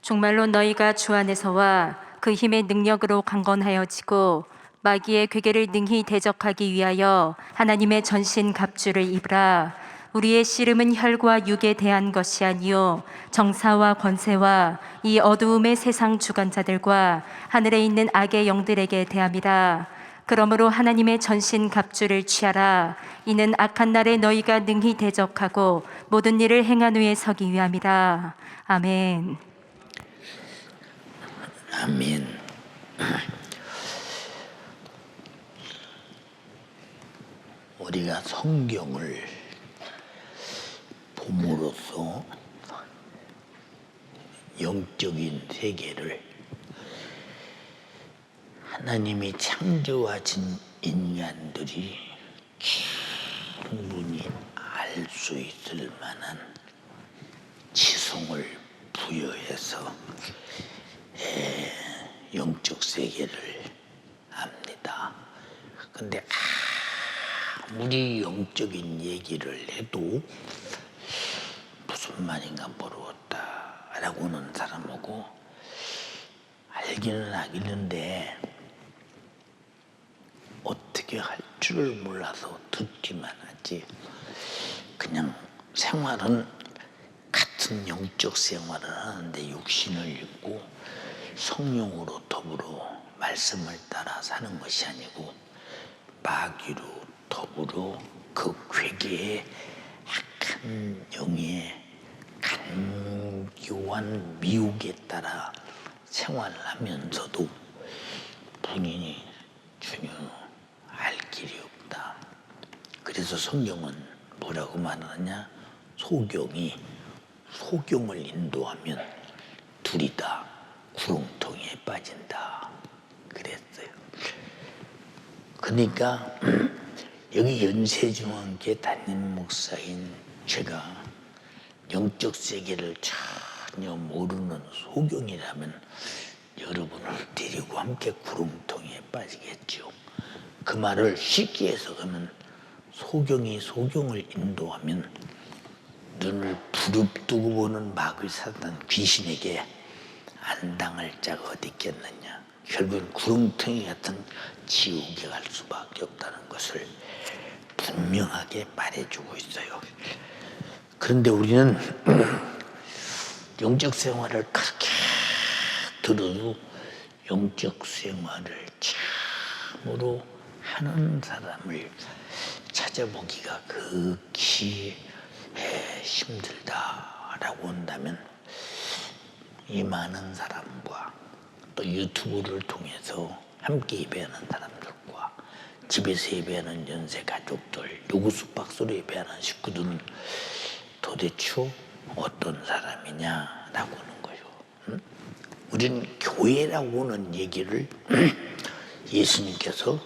정말로 너희가 주 안에서와 그 힘의 능력으로 강건하여지고 마귀의 괴계를 능히 대적하기 위하여 하나님의 전신 갑주를 입으라. 우리의 씨름은 혈과 육에 대한 것이 아니요 정사와 권세와 이 어두움의 세상 주관자들과 하늘에 있는 악의 영들에게 대함이라. 그러므로 하나님의 전신 갑주를 취하라. 이는 악한 날에 너희가 능히 대적하고 모든 일을 행한 후에 서기 위함이라. 아멘. 아멘. 우리가 성경을 봄으로써 영적인 세계를 하나님이 창조하신 인간들이 충분히 알 수 있을 만한 지성을 부여해서 영적 세계를 압니다. 근데 아무리 영적인 얘기를 해도 무슨 말인가 모르겠다 라고 하는 사람하고 알기는 알겠는데 어떻게 할 줄을 몰라서 듣기만 하지, 그냥 생활은 같은 영적 생활을 하는데 육신을 입고 성령으로 더불어 말씀을 따라 사는 것이 아니고 마귀로 더불어 그 괴계의 악한 영의 간교한 미혹에 따라 생활하면서도 본인이 전혀 알 길이 없다. 그래서 성경은 뭐라고 말하느냐? 소경을 인도하면 둘이 다 구렁텅이에 빠진다 그랬어요. 그러니까 여기 연세중앙교회 담임 목사인 제가 영적 세계를 전혀 모르는 소경이라면 여러분을 데리고 함께 구렁텅이에 빠지겠죠. 그 말을 쉽게 해석하면 소경을 인도하면 눈을 부릅뜨고 보는 마귀 사단 귀신에게 안 당할 자가 어디 있겠느냐. 결국은 구렁텅이 같은 지옥에 갈 수밖에 없다는 것을 분명하게 말해주고 있어요. 그런데 우리는 영적 생활을 그렇게 들어도 영적 생활을 참으로 하는 사람을 찾아보기가 극히 힘들다라고 한다면 이 많은 사람과 또 유튜브를 통해서 함께 예배하는 사람들과 집에서 예배하는 연세 가족들, 누구 숙박소로 예배하는 식구들은 도대체 어떤 사람이냐라고 하는 거예요. 우리는 교회라고 하는 얘기를 예수님께서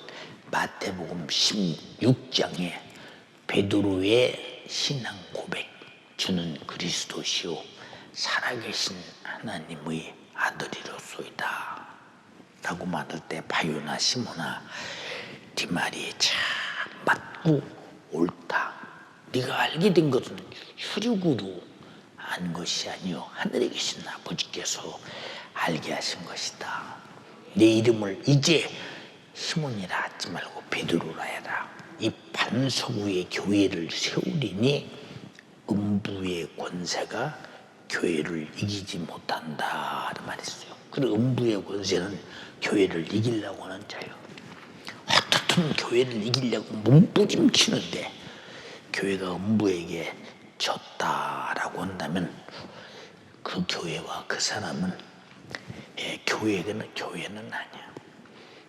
마태복음 16장에 베드로의 신앙 고백, 주는 그리스도시요 살아계신 하나님의 아들이로소이다 라고 말할 때 바요나 시모나 네 말이 참 맞고 옳다. 네가 알게 된 것은 혈육으로 안 것이 아니요 하늘에 계신 아버지께서 알게 하신 것이다. 내 이름을 이제 시몬이라 하지 말고 베드로라 해라. 이 반석 위에 교회를 세우리니 음부의 권세가 교회를 이기지 못한다 말했어요. 그 음부의 권세는 교회를 이기려고 하는 자예요. 어떻든 교회를 이기려고 몸부림치는데 교회가 음부에게 졌다라고 한다면 그 교회와 그 사람은 교회는 아니야.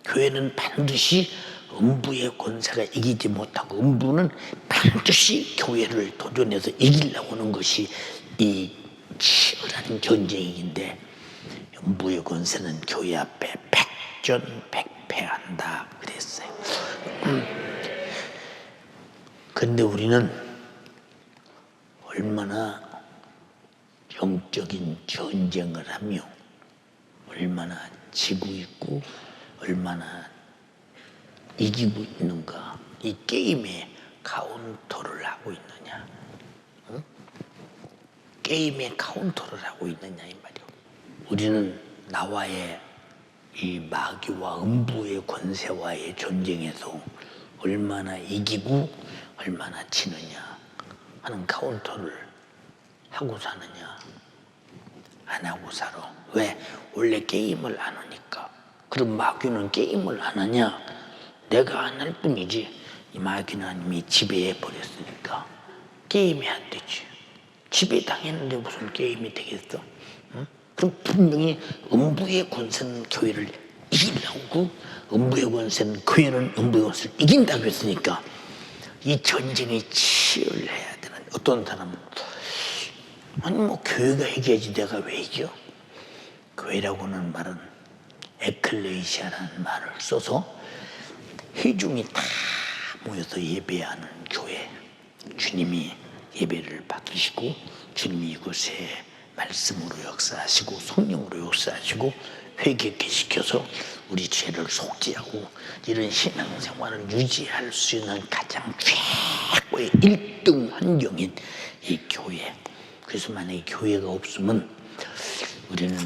교회는 반드시 음부의 권세가 이기지 못하고 음부는 반드시 교회를 도전해서 이기려고 하는 것이 이 치열한 전쟁인데 음부의 권세는 교회 앞에 백전백패한다 그랬어요. 그런데 우리는 얼마나 영적인 전쟁을 하며 얼마나 지고 있고 얼마나 이기고 있는가, 이 게임에 카운터를 하고 있느냐, 게임에 카운터를 하고 있느냐 이 말이요. 우리는 나와의 이 마귀와 음부의 권세와의 전쟁에서 얼마나 이기고 얼마나 지느냐 하는 카운터를 하고 사느냐 안 하고 살아. 왜? 원래 게임을 안 하니까. 그럼 마귀는 게임을 안 하냐? 내가 안 할 뿐이지. 이 마귀는 이미 지배해 버렸으니까 게임이 안 되지. 지배당했는데 무슨 게임이 되겠어? 응? 그럼 분명히 음부의 권세는 교회를 이기려고, 음부의 권세는 교회는 음부의 권세를 이긴다고 했으니까 이 전쟁에 치열해야 되는. 어떤 사람은 아니 뭐 교회가 이겨야지 내가 왜 이겨? 교회라고는 말은 에클레시아라는 말을 써서 회중이 다 모여서 예배하는 교회. 주님이 예배를 받으시고 주님이 이곳에 말씀으로 역사하시고 성령으로 역사하시고 회개케 시켜서 우리 죄를 속죄하고 이런 신앙생활을 유지할 수 있는 가장 최고의 1등 환경인 이 교회. 그래서 만약에 교회가 없으면 우리는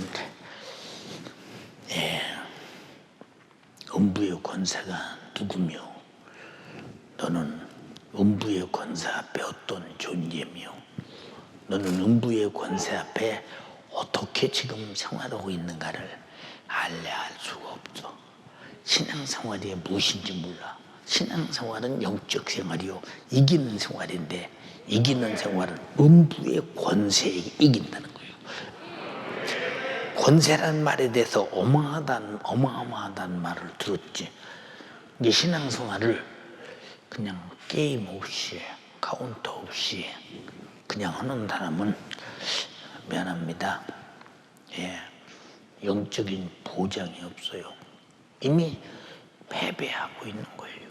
음부의 권세가 누구며 너는 음부의 권세 앞에 어떤 존재며 너는 음부의 권세 앞에 어떻게 지금 생활하고 있는가를 알래 알 수가 없어. 신앙생활이 무엇인지 몰라. 신앙생활은 영적 생활이요 이기는 생활인데 이기는 생활은 음부의 권세에 이긴다는 거예요. 권세라는 말에 대해서 어마어마하다는 말을 들었지. 이제 신앙생활을 그냥 게임 없이 카운터 없이 그냥 하는 사람은 미안합니다. 영적인 보장이 없어요. 이미 패배하고 있는 거예요.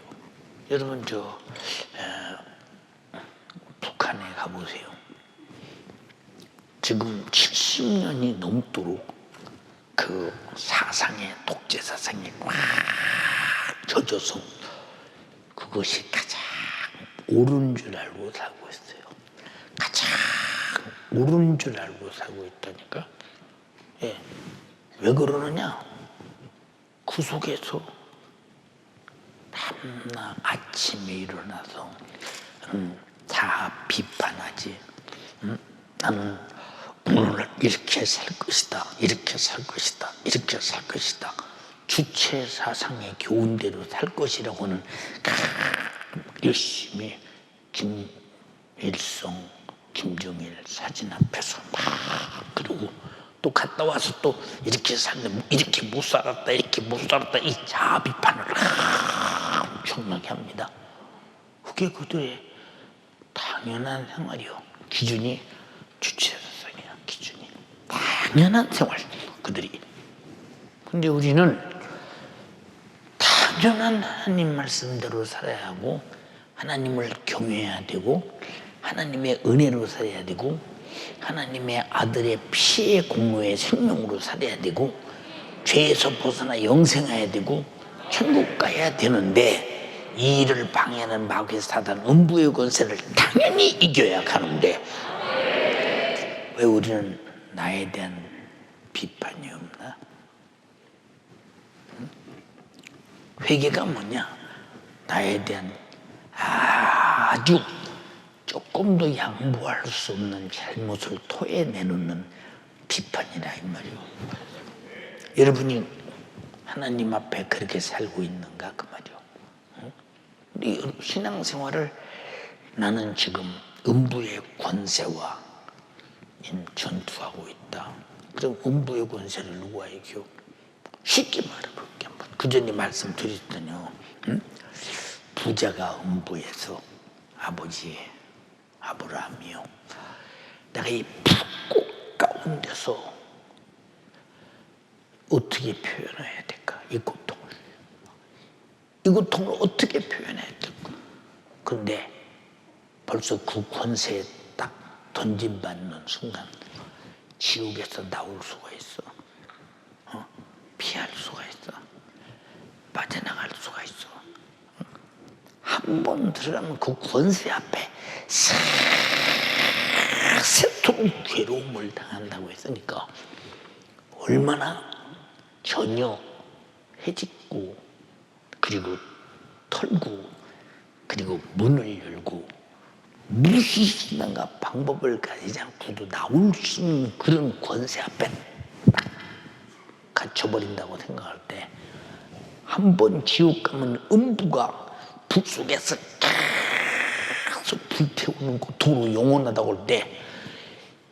여러분 북한에 가보세요. 지금 70년이 넘도록 그 사상에 독재 사상에 꽉 젖어서 그것이 가장 옳은 줄 알고 살고 있어요. 가장 옳은 줄 알고 살고 있다니까. 왜 그러느냐? 그 속에서 밤낮 아침에 일어나서 다 비판하지. 나는 오늘 이렇게 살 것이다. 이렇게 살 것이다. 이렇게 살 것이다. 주체 사상의 교훈대로 살 것이라고는 열심히 김일성, 김정일 사진 앞에서 막 그러고 또 갔다 와서 또 이렇게 살면 이렇게 못 살았다 이렇게 못 살았다 이 자아 비판을 엄청나게 합니다. 그게 그들의 당연한 생활이요. 기준이 주체사상이야. 기준이 당연한 생활 그들이. 근데 우리는 당연한 하나님 말씀대로 살아야 하고 하나님을 경외해야 되고 하나님의 은혜로 살아야 되고 하나님의 아들의 피의 공로의 생명으로 살아야 되고 죄에서 벗어나 영생해야 되고 천국 가야 되는데 이 일을 방해하는 마귀 사단 음부의 권세를 당연히 이겨야 하는데 왜 우리는 나에 대한 비판이 없나? 회개가 뭐냐? 나에 대한 아주 조금도 양보할 수 없는 잘못을 토해내놓는 비판이라 이 말이요. 여러분이 하나님 앞에 그렇게 살고 있는가 그 말이요. 우리 신앙생활을 나는 지금 음부의 권세와 전투하고 있다. 그럼 음부의 권세를 누가 이겨? 쉽게 말해볼게 한번. 그 전에 말씀드렸더니요. 부자가 음부에서 아버지 아브라함이요. 내가 이 북극 가운데서 어떻게 표현해야 될까? 이 고통을 어떻게 표현해야 될까? 그런데 벌써 그 권세에 딱 던짐받는 순간 지옥에서 나올 수가 있어. 피할 수가 있어. 빠져나갈 수가 있어. 한 번 들어가면 그 권세 앞에 세토록 괴로움을 당한다고 했으니까 얼마나 전혀 해짓고 그리고 털고 그리고 문을 열고 무슨 신앙과 방법을 가지지 않고도 나올 수 있는 그런 권세 앞에 딱 갇혀버린다고 생각할 때 한 번 지옥 가면 음부가 불 속에서 계속 불태우는 고통으로 영원하다고 할 때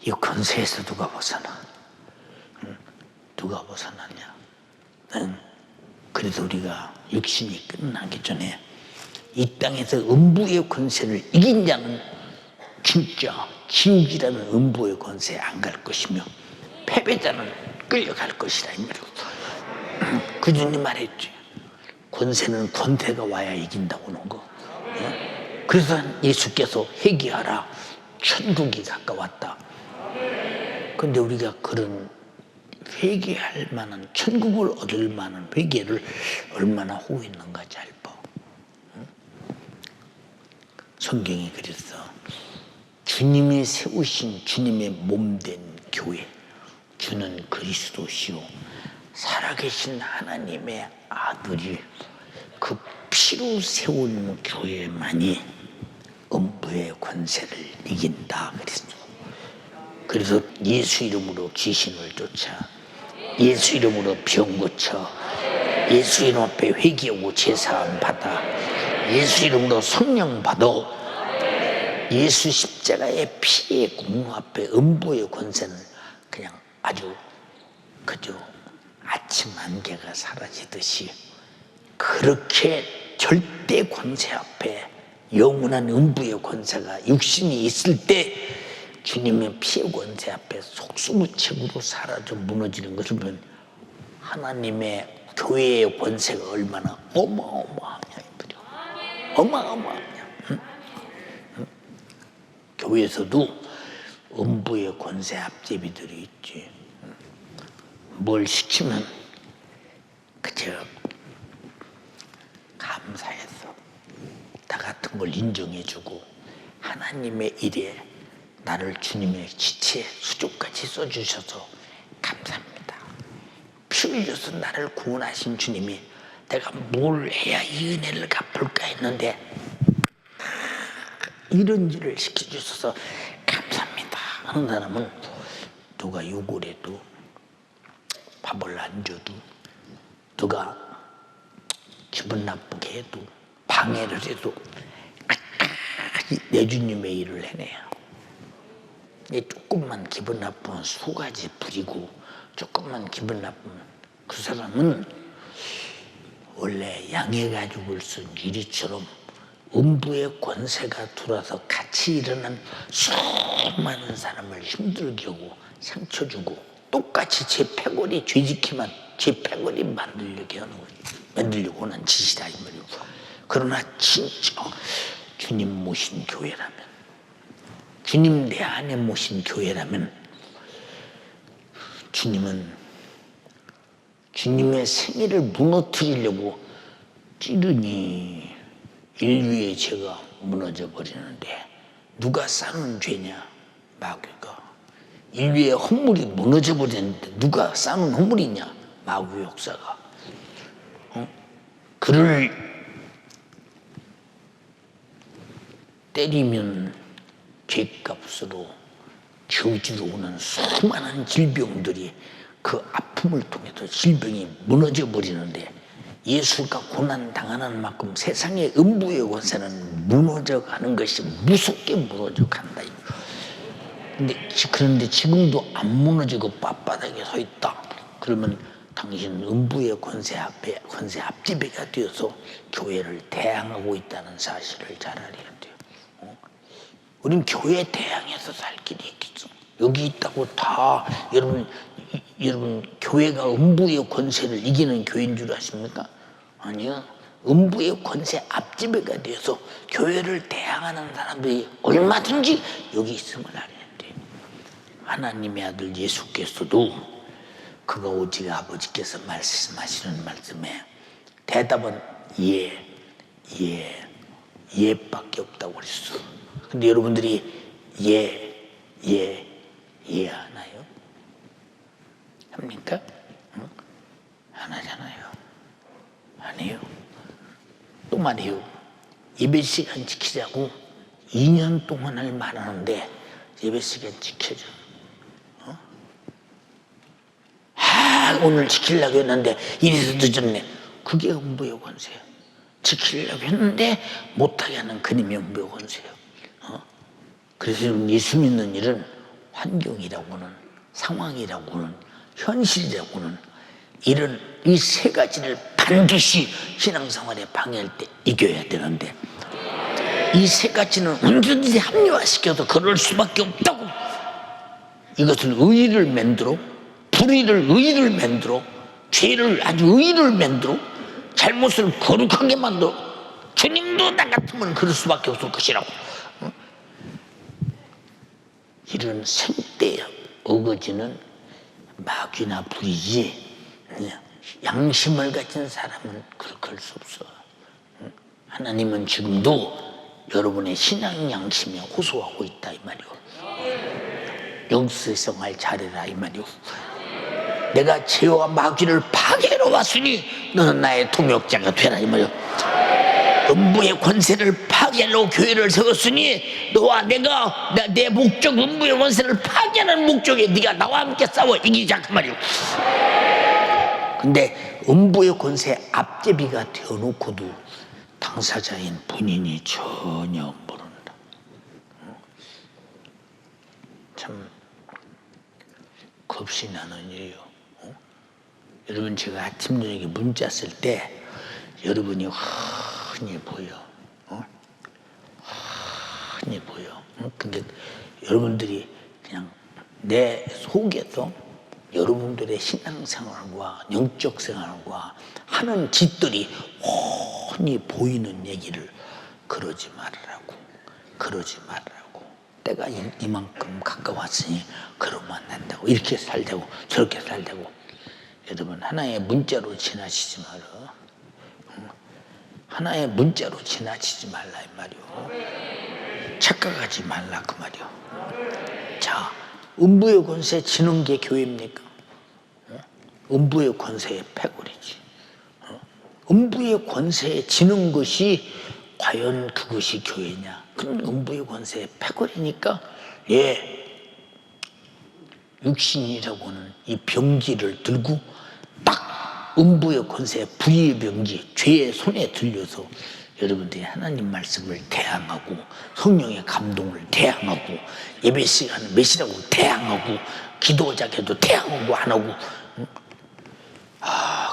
이 권세에서 누가 벗어나? 누가 벗어나냐? 그래서 우리가 육신이 끝나기 전에 이 땅에서 음부의 권세를 이긴 자는 진짜 지옥이라는 음부의 권세에 안 갈 것이며 패배자는 끌려갈 것이라 이 말이고 그주님 말했지. 권세는 권태가 와야 이긴다고 하는 거. 그래서 예수께서 회개하라 천국이 가까웠다. 근데 우리가 그런 회개할 만한 천국을 얻을 만한 회개를 얼마나 하고 있는가 잘 봐. 성경이 그랬어. 주님이 세우신 주님의 몸된 교회, 주는 그리스도시요 살아계신 하나님의 아들이 그 피로 세운 교회만이 음부의 권세를 이긴다 그랬어. 그래서 예수 이름으로 귀신을 쫓아, 예수 이름으로 병 고쳐, 예수 이름 앞에 회개하고 제사함 받아, 예수 이름으로 성령 받아. 예수 십자가의 피의 공로 앞에 음부의 권세는 그냥 아주 그저 아침 안개가 사라지듯이 그렇게 절대 권세 앞에 영원한 음부의 권세가 육신이 있을 때 주님의 피의 권세 앞에 속수무책으로 사라져 무너지는 것을 보면 하나님의 교회의 권세가 얼마나 어마어마하냐 어마어마하냐. 교회에서도 음부의 권세 앞제비들이 있지. 뭘 시키면 그저 감사해서 나 같은 걸 인정해주고 하나님의 일에 나를 주님의 지체 수족까지 써주셔서 감사합니다. 피 흘려서 나를 구원하신 주님이 내가 뭘 해야 이 은혜를 갚을까 했는데 이런 일을 시켜주셔서 감사합니다 하는 사람은 누가 욕을 해도 밥을 안 줘도 누가 기분 나쁘게 해도 방해를 해도 끝까지 내 주님의 일을 해내요. 조금만 기분 나쁘면 수가지 부리고 조금만 기분 나쁘면 그 사람은 원래 양의 가죽을 쓴 유리처럼 음부의 권세가 들어와서 같이 일어난 수많은 사람을 힘들게 하고 상처 주고 똑같이 제 패거리 죄지키만 제 패거리 만들려고 하는 거예요. 만들려고 하는 짓이다 이 말이에요. 그러나 진짜 주님 모신 교회라면, 주님 내 안에 모신 교회라면 주님은 주님의 생애를 무너뜨리려고 찌르니 인류의 죄가 무너져 버리는데 누가 쌓는 죄냐? 마귀가. 인류의 허물이 무너져 버리는데 누가 쌓는 허물이냐? 마귀 역사가. 그를 때리면 죄값으로 저주로 오는 수많은 질병들이 그 아픔을 통해서 질병이 무너져 버리는데 예수가 고난 당하는 만큼 세상의 음부의 권세는 무너져 가는 것이 무섭게 무너져 간다. 그런데 지금도 안 무너지고 빳빳하게 서 있다. 그러면 당신 음부의 권세 앞에 권세 앞지배가 되어서 교회를 대항하고 있다는 사실을 잘 알아야 돼요. 우린 교회 대항해서 살 길이 있겠어. 여기 있다고 다 여러분 교회가 음부의 권세를 이기는 교회인 줄 아십니까? 아니요. 음부의 권세 앞지배가 되어서 교회를 대항하는 사람들이 얼마든지 여기 있음을 알아야 돼. 하나님의 아들 예수께서도 그가 오직 아버지께서 말씀하시는 말씀에 대답은 예밖에 없다고 그랬어. 근데 여러분들이 예 하나요? 합니까? 응? 안 하잖아요. 아니에요. 또 말이에요. 예배 시간 지키자고 2년 동안을 말하는데 예배 시간 지켜줘. 오늘 지키려고 했는데 이래서 늦었네. 그게 음부의 권세예요. 지키려고 했는데 못하게 하는 그림이 음부의 권세예요. 그래서 예수 믿는 일은 환경이라고는, 상황이라고는, 현실이라고는 이런 이 세 가지를 반드시 신앙생활에 방해할 때 이겨야 되는데, 이 세 가지는 언제든지 합리화시켜서 그럴 수밖에 없다고. 이것을 의의를 만들어, 불의를 의의를 만들어, 죄를 아주 의의를 만들어, 잘못을 거룩하게 만들어. 주님도 나 같으면 그럴 수밖에 없을 것이라고. 이런 생때 어거지는 마귀나 불이지, 양심을 가진 사람은 그렇게 할 수 없어. 하나님은 지금도 여러분의 신앙 양심에 호소하고 있다 이 말이오. 영수생활 잘해라 이 말이오. 내가 죄와 마귀를 파괴하러 왔으니 너는 나의 동역자가 되라 이 말이오. 음부의 권세를 파괴하러 교회를 세웠으니 너와 내가 내 목적, 음부의 권세를 파괴하는 목적에 네가 나와 함께 싸워 이기자 그 말이오. 근데 음부의 권세 앞제비가 되어놓고도 당사자인 본인이 전혀 모른다. 참 겁이 나는 일이요. 여러분, 제가 아침 저녁에 문자 쓸 때 여러분이 흔히 보여. 흔히 보여. 근데 여러분들이 그냥 내 속에서 여러분들의 신앙생활과 영적 생활과 하는 짓들이 훤히 보이는 얘기를 그러지 말으라고. 그러지 말으라고. 때가 이만큼 가까웠으니 그러면 안 된다고. 이렇게 살자고 저렇게 살자고. 여러분, 하나의 문자로 지나치지 마라. 하나의 문자로 지나치지 말라 이 말이오. 착각하지 말라 그 말이오. 자, 음부의 권세 지는 게 교회입니까? 음부의 권세의 패거리지. 음부의 권세에 지는 것이 과연 그것이 교회냐? 그럼 음부의 권세의 패거리니까, 육신이라고는 이 병기를 들고 딱 음부의 권세, 불의의 병기, 죄의 손에 들려서 여러분들이 하나님 말씀을 대항하고 성령의 감동을 대항하고 예배 시간을 몇시라고 대항하고 기도자에도 대항하고 안 하고,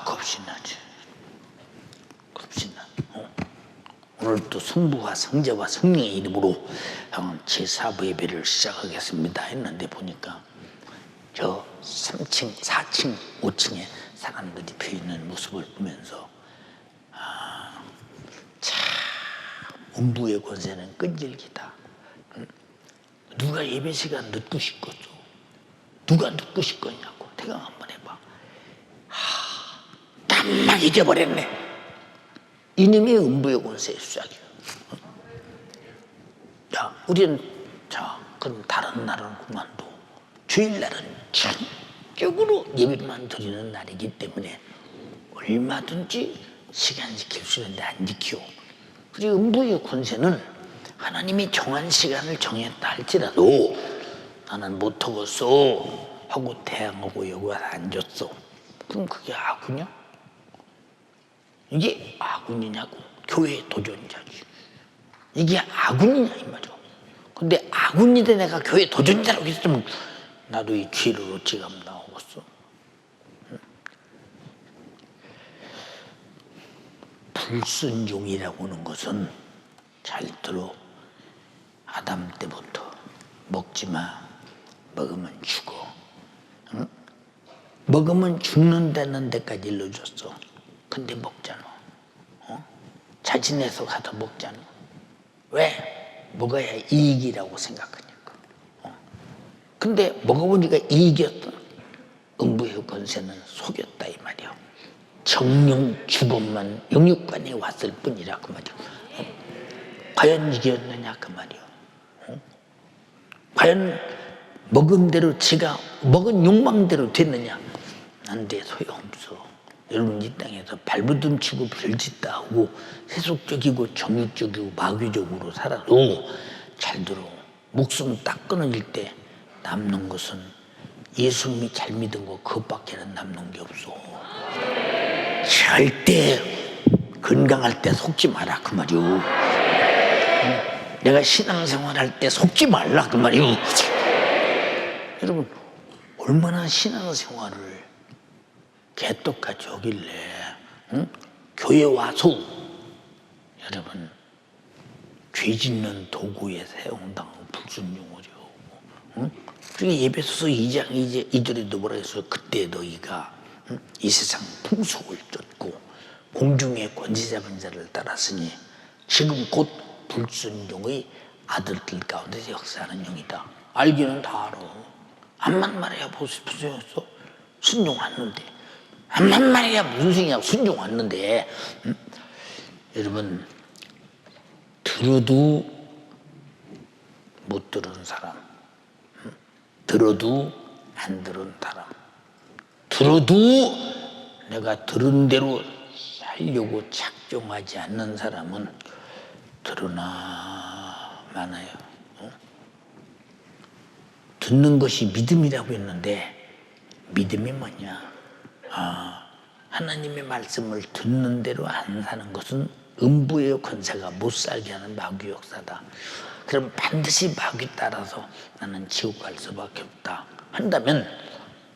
겁이 나지. 겁이 나. 오늘 또 성부와 성자와 성령의 이름으로 제4부 예배를 시작하겠습니다 했는데 보니까 저 3층, 4층, 5층에 사람들이 피어있는 모습을 보면서 참 음부의 권세는 끈질기다. 누가 예배 시간 늦고 싶겠어? 누가 늦고 싶겠냐고 생각 한번 해봐. 딱 잊어버렸네. 이놈의 음부의 권세의 수작이야. 자, 우리는 그럼 다른 날은 그만둬. 주일날은 전적으로 예배만 드리는 날이기 때문에 얼마든지 시간 지킬 수 있는데 안 지켜. 그리고 음부의 권세는 하나님이 정한 시간을 정했다 할지라도 나는 못하겠어 하고 대항하고 여기 와서 앉았어. 그럼 그게 악이냐? 이게 아군이냐고. 교회의 도전자지. 이게 아군이냐 이 말이야. 근데 아군인데 내가 교회 도전자라고 했으면 나도 이 죄를 어찌감 나오겠어. 불순종이라고 하는 것은 잘 들어. 아담 때부터 먹지 마. 먹으면 죽어. 응? 먹으면 죽는다는 데까지 일러줬어. 근데 먹잖아. 자진해서 가서 먹잖아. 왜? 먹어야 이익이라고 생각하니까. 근데 먹어보니까 이익이었어. 음부의 권세는 속였다 이 말이야. 정령 주범만 영육간에 왔을 뿐이라 그 말이야. 과연 이겼느냐 그 말이야. 과연 먹은 대로 지가 먹은 욕망대로 됐느냐. 난데 소용없어. 여러분 이 땅에서 발버둥 치고 별짓다 하고 세속적이고 정욕적이고 마귀적으로 살아도 잘 들어. 목숨 딱 끊어질 때 남는 것은 예수님이 잘 믿은 거 그것밖에는 남는 게 없어. 절대 건강할 때 속지 마라 그 말이오. 내가 신앙생활 할 때 속지 말라 그 말이오. 여러분 얼마나 신앙생활을 개떡같이 하길래 교회 와서 여러분 죄 짓는 도구에 사용당하고 불순종을 하고 그러니까 예배소서 2장 2절에도 뭐라 했어요? 그때 너희가 이 세상 풍속을 쫓고 공중의 권세 잡은 자를 따랐으니 지금 곧 불순종의 아들들 가운데서 역사하는 영이다. 알기는 다 알아. 암만 말해야 무슨 소용없어? 순종 왔는데 암만 말해야 무슨 소용이야? 순종 왔는데 여러분 들어도 못 들은 사람, 들어도 안 들은 사람, 들어도 내가 들은 대로 하려고 작정하지 않는 사람은 드러나 많아요. 듣는 것이 믿음이라고 했는데 믿음이 뭐냐? 하나님의 말씀을 듣는 대로 안 사는 것은 음부의 권세가 못 살게 하는 마귀 역사다. 그럼 반드시 마귀 따라서 나는 지옥 갈 수밖에 없다 한다면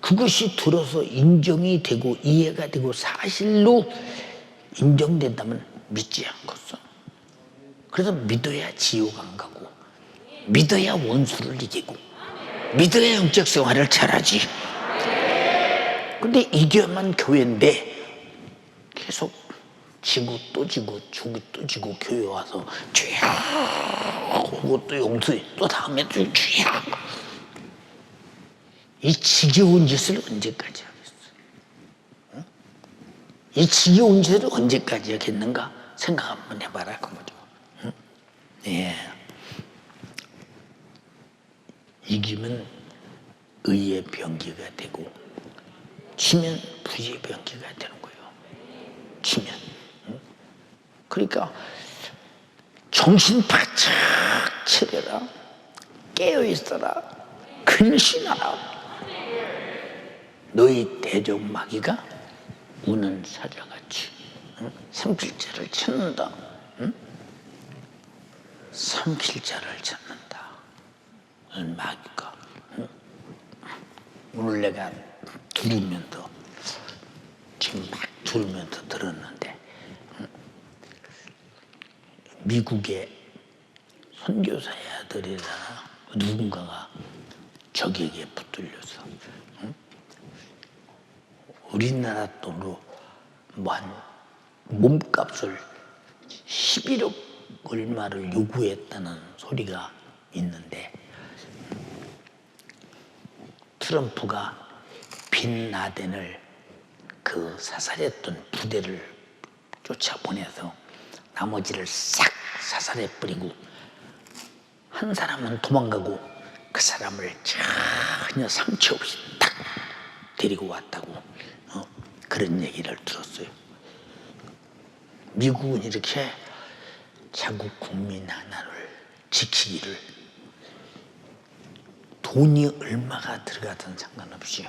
그것이 들어서 인정이 되고 이해가 되고 사실로 인정된다면 믿지 않겠어. 그래서 믿어야 지옥 안 가고 믿어야 원수를 이기고 믿어야 영적 생활을 잘하지. 근데 이겨야만 교회인데 계속 지고 또 지고 죽고 또 지고 교회 와서 죄야 하고 또 용서해 또 다음에 또 죄야. 이 지겨운 짓을 언제까지 하겠어? 이 지겨운 짓을 언제까지 하겠는가 생각 한번 해봐라 그 거죠. 예. 이기면 의의 병기가 되고 치면 부의 병기가 되는 거예요. 치면. 그러니까 정신 바짝 차려라. 깨어있어라. 근신하라. 너희 대적 마귀가 우는 사자같이 삼킬자를 찾는다. 삼킬자를 찾는다. 마귀가 오늘 내가 들으면서 지금 막 들으면서 들었는데 미국의 선교사의 아들이라나 누군가가 적에게 붙들려서 우리나라 돈으로 몸값을 11억 얼마를 요구했다는 소리가 있는데 트럼프가 빈 라덴을 그 사살했던 부대를 쫓아보내서 나머지를 싹 사살해 버리고 한 사람은 도망가고 그 사람을 전혀 상처 없이 딱 데리고 왔다고 그런 얘기를 들었어요. 미국은 이렇게 자국 국민 하나를 지키기를 돈이 얼마가 들어가든 상관없이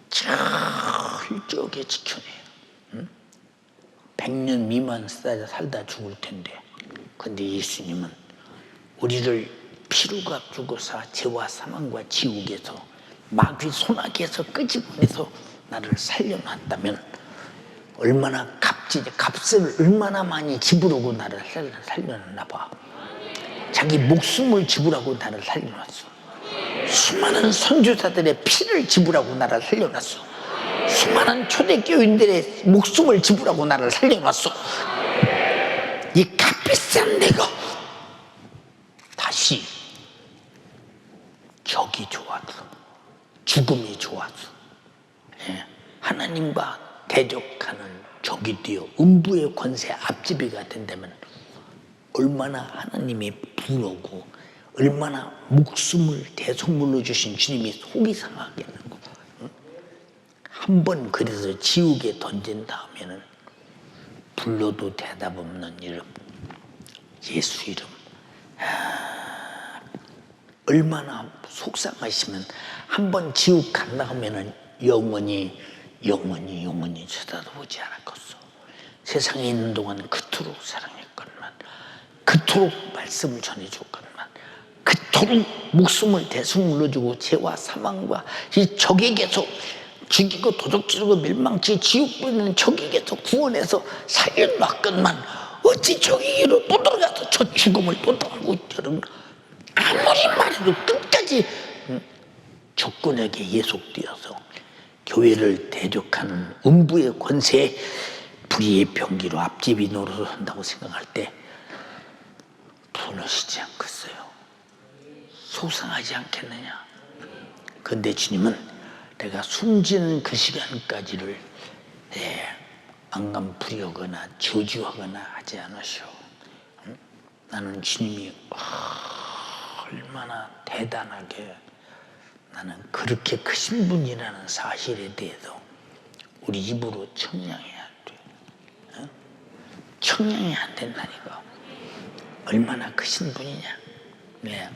철저하게 지켜내요. 100년 미만 살다 죽을 텐데 근데 예수님은 우리를 피로 값주고사 죄와 사망과 지옥에서 마귀 손아귀에서 끄집어내서 나를 살려놨다면 얼마나 값을 얼마나 많이 지불하고 나를 살려놨나 봐. 자기 목숨을 지불하고 나를 살려놨어. 수많은 선교사들의 피를 지불하고 나를 살려놨어. 수많은 초대교인들의 목숨을 지불하고 나를 살려놨어. 이 값비싼 내가 다시 적이 좋았어. 죽음이 좋았어. 예. 하나님과 대적하는 적이 되어 음부의 권세 앞지비가 된다면 얼마나 하나님이 분하고 얼마나 목숨을 대속물로 주신 주님이 속이 상하겠는 거. 한 번 그래서 지옥에 던진 다음에는 불러도 대답 없는 이름, 예수 이름. 얼마나 속상하시면 한 번 지옥 간다 하면은 영원히 쳐다보지 않았겠어. 세상에 있는 동안 그토록 사랑했건만, 그토록 말씀을 전해줬건만, 그토록 목숨을 대승 물러주고 죄와 사망과 이 적에게서 죽이고 도둑질하고 멸망치 지옥 보이는 적에게서 구원해서 살려놨건만 어찌 적에게로 또 들어가서 저 죽음을 또 당하고 여러분, 아무리 말해도 끝까지 적군에게 예속되어서 교회를 대적하는 음부의 권세에 불의의 병기로 앞집이 노릇한다고 생각할 때 분하시지 않겠어요? 속상하지 않겠느냐? 근데 주님은 내가 숨지는 그 시간까지를 안감 부리거나 저주하거나 하지 않으시오. 나는 주님이 얼마나 대단하게 나는 그렇게 크신 분이라는 사실에 대해서 우리 입으로 청량해야 돼. 청량이 안 된다니까. 얼마나 크신 분이냐. 네.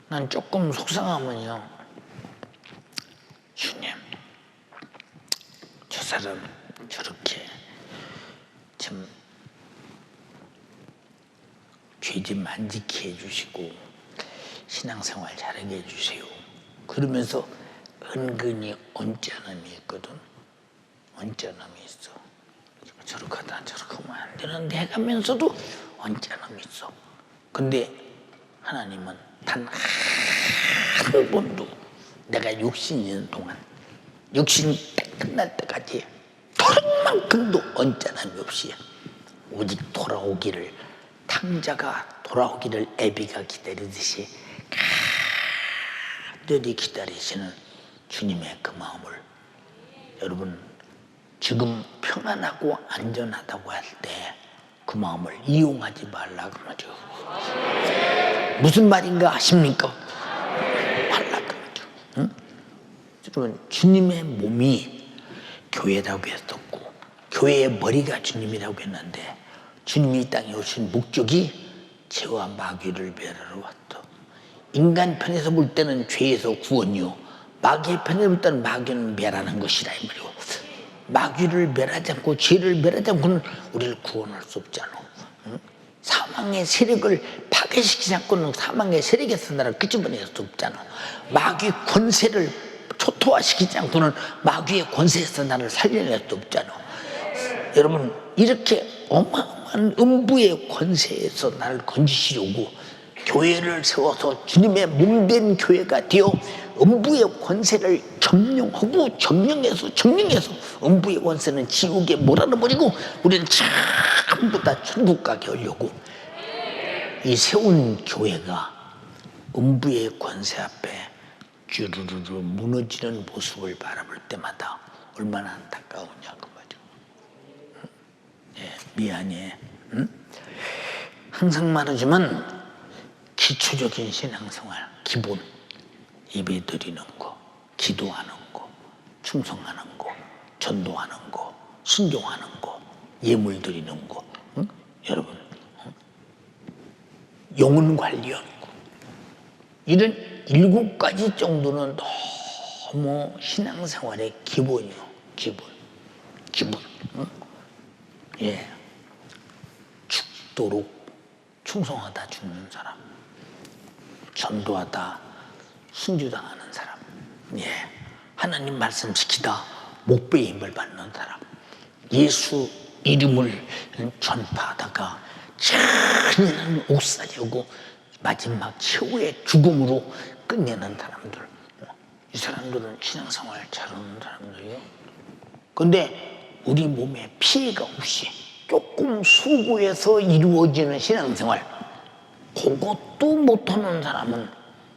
난 조금 속상하면요, 주님, 저 사람 저렇게 참 죄 좀 안 지게 해주시고 신앙생활 잘하게 해주세요. 그러면서 은근히 언짢음이 있거든. 언짢음이 있어. 저렇게 하다 저렇게 하면 안 되는데 해가면서도 언짢음이 있어. 근데 하나님은 단 한 번도 내가 육신 있는 동안, 육신 끝날 때까지 토른만큼도 언짢음이 없이 오직 돌아오기를, 탕자가 돌아오기를 애비가 기다리듯이 간절히 기다리시는 주님의 그 마음을 여러분 지금 평안하고 안전하다고 할 때 그 마음을 이용하지 말라 그 말이죠. 무슨 말인가 아십니까? 말라 그 말이죠. 응? 여러분 주님의 몸이 교회라고 했었고 교회의 머리가 주님이라고 했는데 주님이 이 땅에 오신 목적이 죄와 마귀를 멸하러 왔다. 인간 편에서 볼 때는 죄에서 구원이요, 마귀의 편에서 볼 때는 마귀는 멸하는 것이라 이 말이고, 마귀를 멸하지 않고 죄를 멸하지 않고는 우리를 구원할 수 없잖아. 응? 사망의 세력을 파괴시키지 않고는 사망의 세력에서 나를 끄집어낼 수 없잖아. 마귀 권세를 초토화시키지 않고는 마귀의 권세에서 나를 살려낼 수 없잖아. 여러분 이렇게 어마어마한 음부의 권세에서 나를 건지시려고 교회를 세워서 주님의 몸된 교회가 되어 음부의 권세를 점령하고 점령해서 음부의 권세는 지옥에 몰아넣어버리고 우리는 전부 다 천국 가게 하려고 이 세운 교회가 음부의 권세 앞에 주르르르 무너지는 모습을 바라볼 때마다 얼마나 안타까우냐 그 말이죠. 미안해. 응? 항상 말하지만 기초적인 신앙생활, 기본 예배 드리는 거, 기도하는 거, 충성하는 거, 전도하는 거, 순종하는 거, 예물 드리는 거, 응? 여러분 영혼 관리하는 거, 이런 7가지 정도는 너무 신앙생활의 기본이요. 기본. 응? 예, 죽도록 충성하다 죽는 사람, 전도하다 순교당하는 사람, 예, 하나님 말씀 지키다 목배임을 받는 사람, 예수 이름을 전파하다가 잔인한 옥살이하고 마지막 최후의 죽음으로 끝내는 사람들, 이 사람들은 신앙생활 잘하는 사람들이에요. 근데 우리 몸에 피해가 없이 조금 수고해서 이루어지는 신앙생활, 그것도 못하는 사람은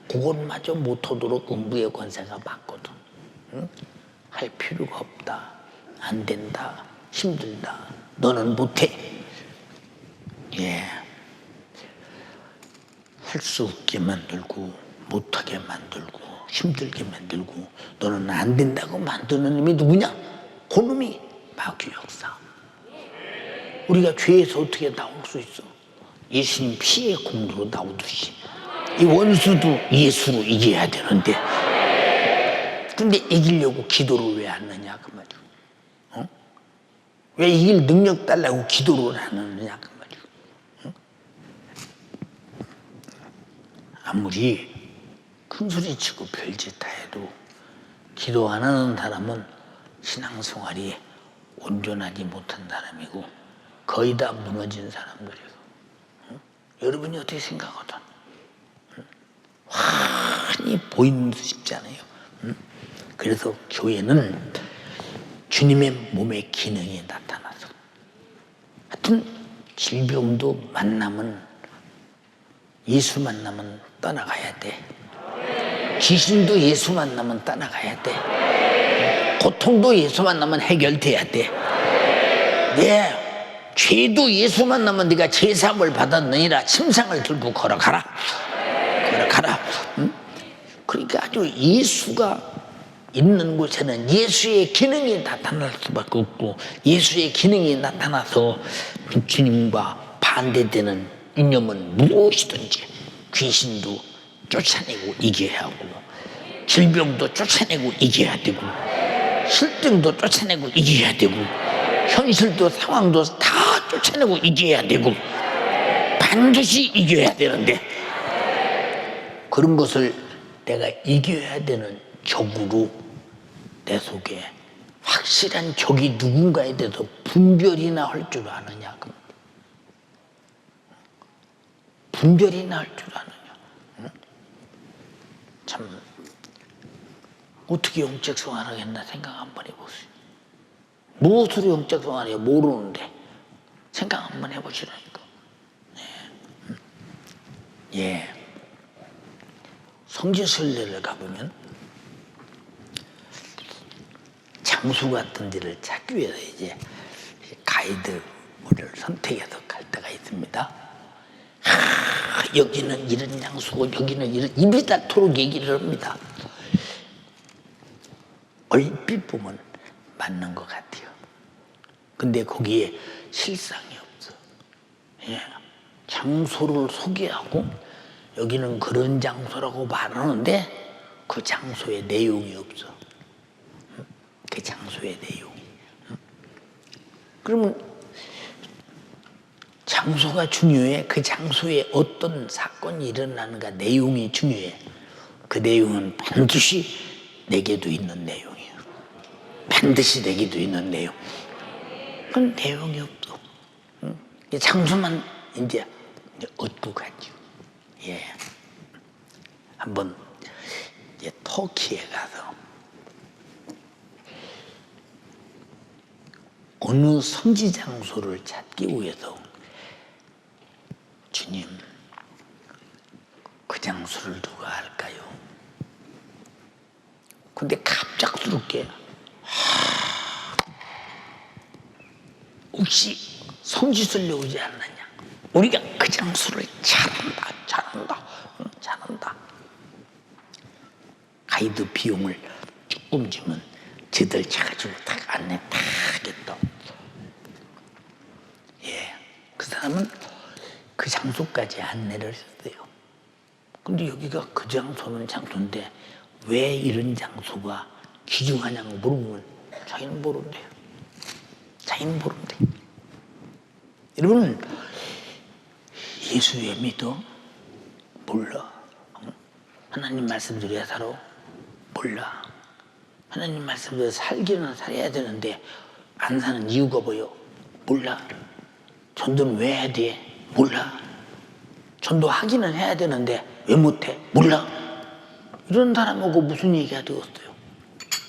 그것마저 못하도록 음부의 권세가 맞거든. 응? 할 필요가 없다, 안 된다, 힘들다, 너는 못해. 예, 할 수 없게 만들고 못하게 만들고 힘들게 만들고 너는 안 된다고 만드는 놈이 누구냐? 그놈이 마귀 역사. 우리가 죄에서 어떻게 나올 수 있어? 예수님 피의 공로로 나오듯이 이 원수도 예수로 이겨야 되는데, 근데 이기려고 기도를 왜 안 하냐 그 말이야. 어? 왜 이길 능력 달라고 기도를 안 하느냐 그 말이야. 어? 아무리 큰 소리 치고 별짓 다 해도 기도 안 하는 사람은 신앙생활이 온전하지 못한 사람이고 거의 다 무너진 사람들이고. 응? 여러분이 어떻게 생각하든 응? 환히 보이는 듯 싶잖아요. 응? 그래서 교회는 주님의 몸의 기능이 나타나서, 하여튼 질병도 만나면, 예수 만나면 떠나가야 돼. 귀신도 예수 만나면 떠나가야 돼. 고통도 예수 만나면 해결돼야 돼. 네, 죄도 예수 만나면 네가 제사함을 받았느니라 침상을 들고 걸어가라. 걸어가라. 응? 그러니까 아주 예수가 있는 곳에는 예수의 기능이 나타날 수밖에 없고, 예수의 기능이 나타나서 주님과 반대되는 이념은 무엇이든지 귀신도 쫓아내고 이겨야 하고, 질병도 쫓아내고 이겨야 되고, 실증도 쫓아내고 이겨야 되고, 현실도 상황도 다 쫓아내고 이겨야 되고, 반드시 이겨야 되는데, 그런 것을 내가 이겨야 되는 적으로 내 속에 확실한 적이 누군가에 대해서 분별이나 할 줄 아느냐. 분별이나 할 줄 아느냐. 응? 참 어떻게 영적 생활하겠나 생각 한번 해보세요. 무엇으로 영적 생활해요? 모르는데 생각 한번 해보시라니까. 네. 예. 성지순례를 가보면 장소 같은 데를 찾기 위해서 이제 가이드를 선택해서 갈 때가 있습니다. 여기는 이런 장소고 여기는 이런, 입이 닳도록 얘기를 합니다. 얼핏 보면 맞는 것 같아요. 근데 거기에 실상이 없어. 예. 장소를 소개하고 여기는 그런 장소라고 말하는데 그 장소에 내용이 없어. 그 장소의 내용이. 그러면 장소가 중요해? 그 장소에 어떤 사건이 일어나는가 내용이 중요해? 그 내용은 반드시 내게도 있는 내용이에요. 반드시 내게도 있는 내용. 그건 내용이 없어. 장소만 이제 얻고 가죠. 예. 한번 이제 터키에 가서 어느 성지 장소를 찾기 위해서 주님, 그 장소를 누가 할까요? 근데 갑작스럽게 혹시 성지순례 오지 않느냐? 우리가 그 장소를 잘한다. 가이드 비용을 조금 주면 저들 차가지고 딱 안내 다 하겠다. 예, 그 사람은 그 장소까지 안내를 했어요. 근데 여기가 그 장소는 장소인데 왜 이런 장소가 귀중하냐고 물어보면 자기는 모른대요. 자기는 모른대. 여러분, 예수 왜 믿어? 몰라. 하나님 말씀대로 살아? 몰라. 하나님 말씀대로 살기는 살아야 되는데 안 사는 이유가 뭐요? 몰라. 전도는 왜 해야 돼? 몰라. 전도하기는 해야 되는데 왜 못해? 몰라. 이런 사람하고 무슨 얘기가 되었어요?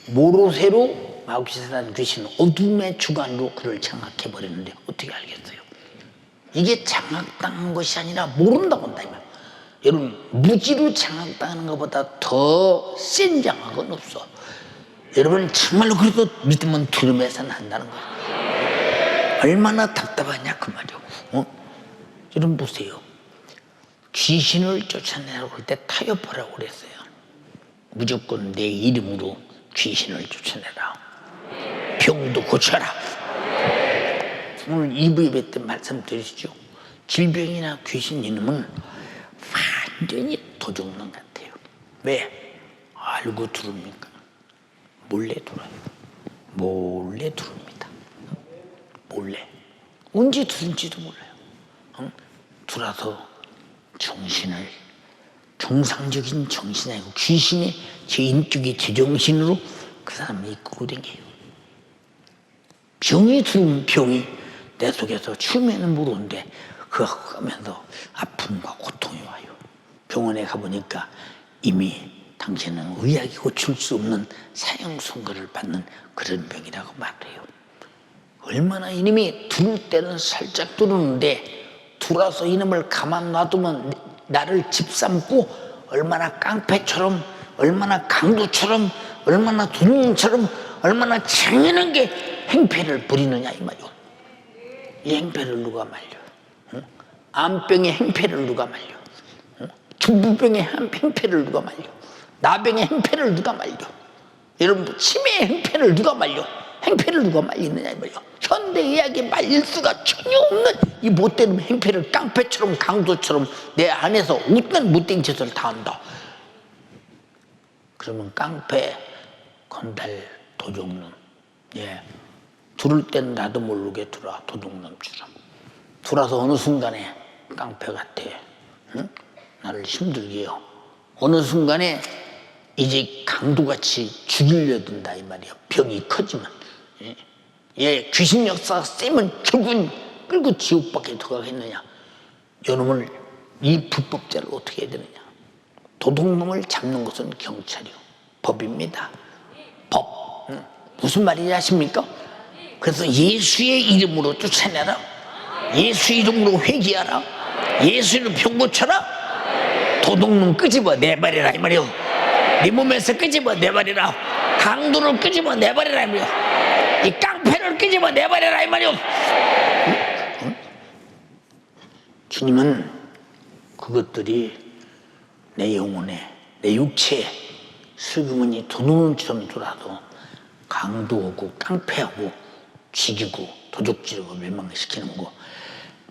모로새로 마귀사단 귀신은 어둠의 주관으로 그를 장악해버렸는데 어떻게 알겠어요? 이게 장악당한 것이 아니라 모른다고 한다. 여러분, 무지로 장악당하는 것보다 더 센 장악은 없어. 여러분, 정말로 그래도 믿으면 들으면서 한다는 거예요. 얼마나 답답하냐 그 말이요. 여러분 보세요. 귀신을 쫓아내라고 할 때 타협하라고 그랬어요. 무조건 내 이름으로 귀신을 쫓아내라. 병도 고쳐라. 오늘 2부 예배 때 말씀드리시죠. 질병이나 귀신 이놈은 완전히 도둑놈 같아요. 왜? 알고 들읍니까? 몰래 들어요. 몰래 들읍니다. 몰래. 언제 들은지도 몰라요. 들어서 정신을, 정상적인 정신이 아니고 귀신의 제 인격의 제정신으로 그 사람을 이끌고 다녀요. 병이 들으면 병이 내 속에서 처음에는 모르는데 그거 가면서 아픔과 고통이 와요. 병원에 가보니까 이미 당신은 의학이 고칠 수 없는 사형 선고를 받는 그런 병이라고 말해요. 얼마나 이놈이 들을 때는 살짝 들었는데 들어서 이놈을 가만 놔두면 나를 집삼고 얼마나 깡패처럼, 얼마나 강도처럼, 얼마나 도둑처럼, 얼마나 장연한 게 행패를 부리느냐 이 말이요. 이 행패를 누가 말려? 암병의 행패를 누가 말려? 중부병의 행패를 누가 말려? 나병의 행패를 누가 말려? 여러분, 치매의 행패를 누가 말려? 행패를 누가 말리느냐 이 말이요. 현대의학에 말릴 수가 전혀 없는 이 못된 행패를 깡패처럼 강도처럼 내 안에서 웃는 못된 짓을 다 한다. 그러면 깡패, 건달, 도둑놈, 예, 들을 때는 나도 모르게 들어. 도둑놈처럼 들어서 어느 순간에 깡패 같아. 응? 나를 힘들게 해요. 어느 순간에 이제 강도같이 죽이려 든다 이 말이야. 병이 커지면. 예, 귀신 역사가 세면 결국은 끌고 지옥 밖에 들어가겠느냐. 이놈을, 이 불법자를 어떻게 해야 되느냐. 도둑놈을 잡는 것은 경찰이요, 법입니다. 법. 무슨 말인지 아십니까? 그래서 예수의 이름으로 쫓아내라. 예수 이름으로 회개하라. 예수 이름으로 병 고쳐라. 도둑놈 끄집어 내버려라 이 말이요. 네 몸에서 끄집어 내버려라. 강도를 끄집어 내버려라 이 말이요. 이 깡패를 끄집어 내버려라 이 말이요. 주님은 그것들이 내 영혼에, 내 육체에 슬그머니 도둑놈처럼 돌아도 강도하고 깡패하고 죽이고 도둑질하고 멸망시키는 거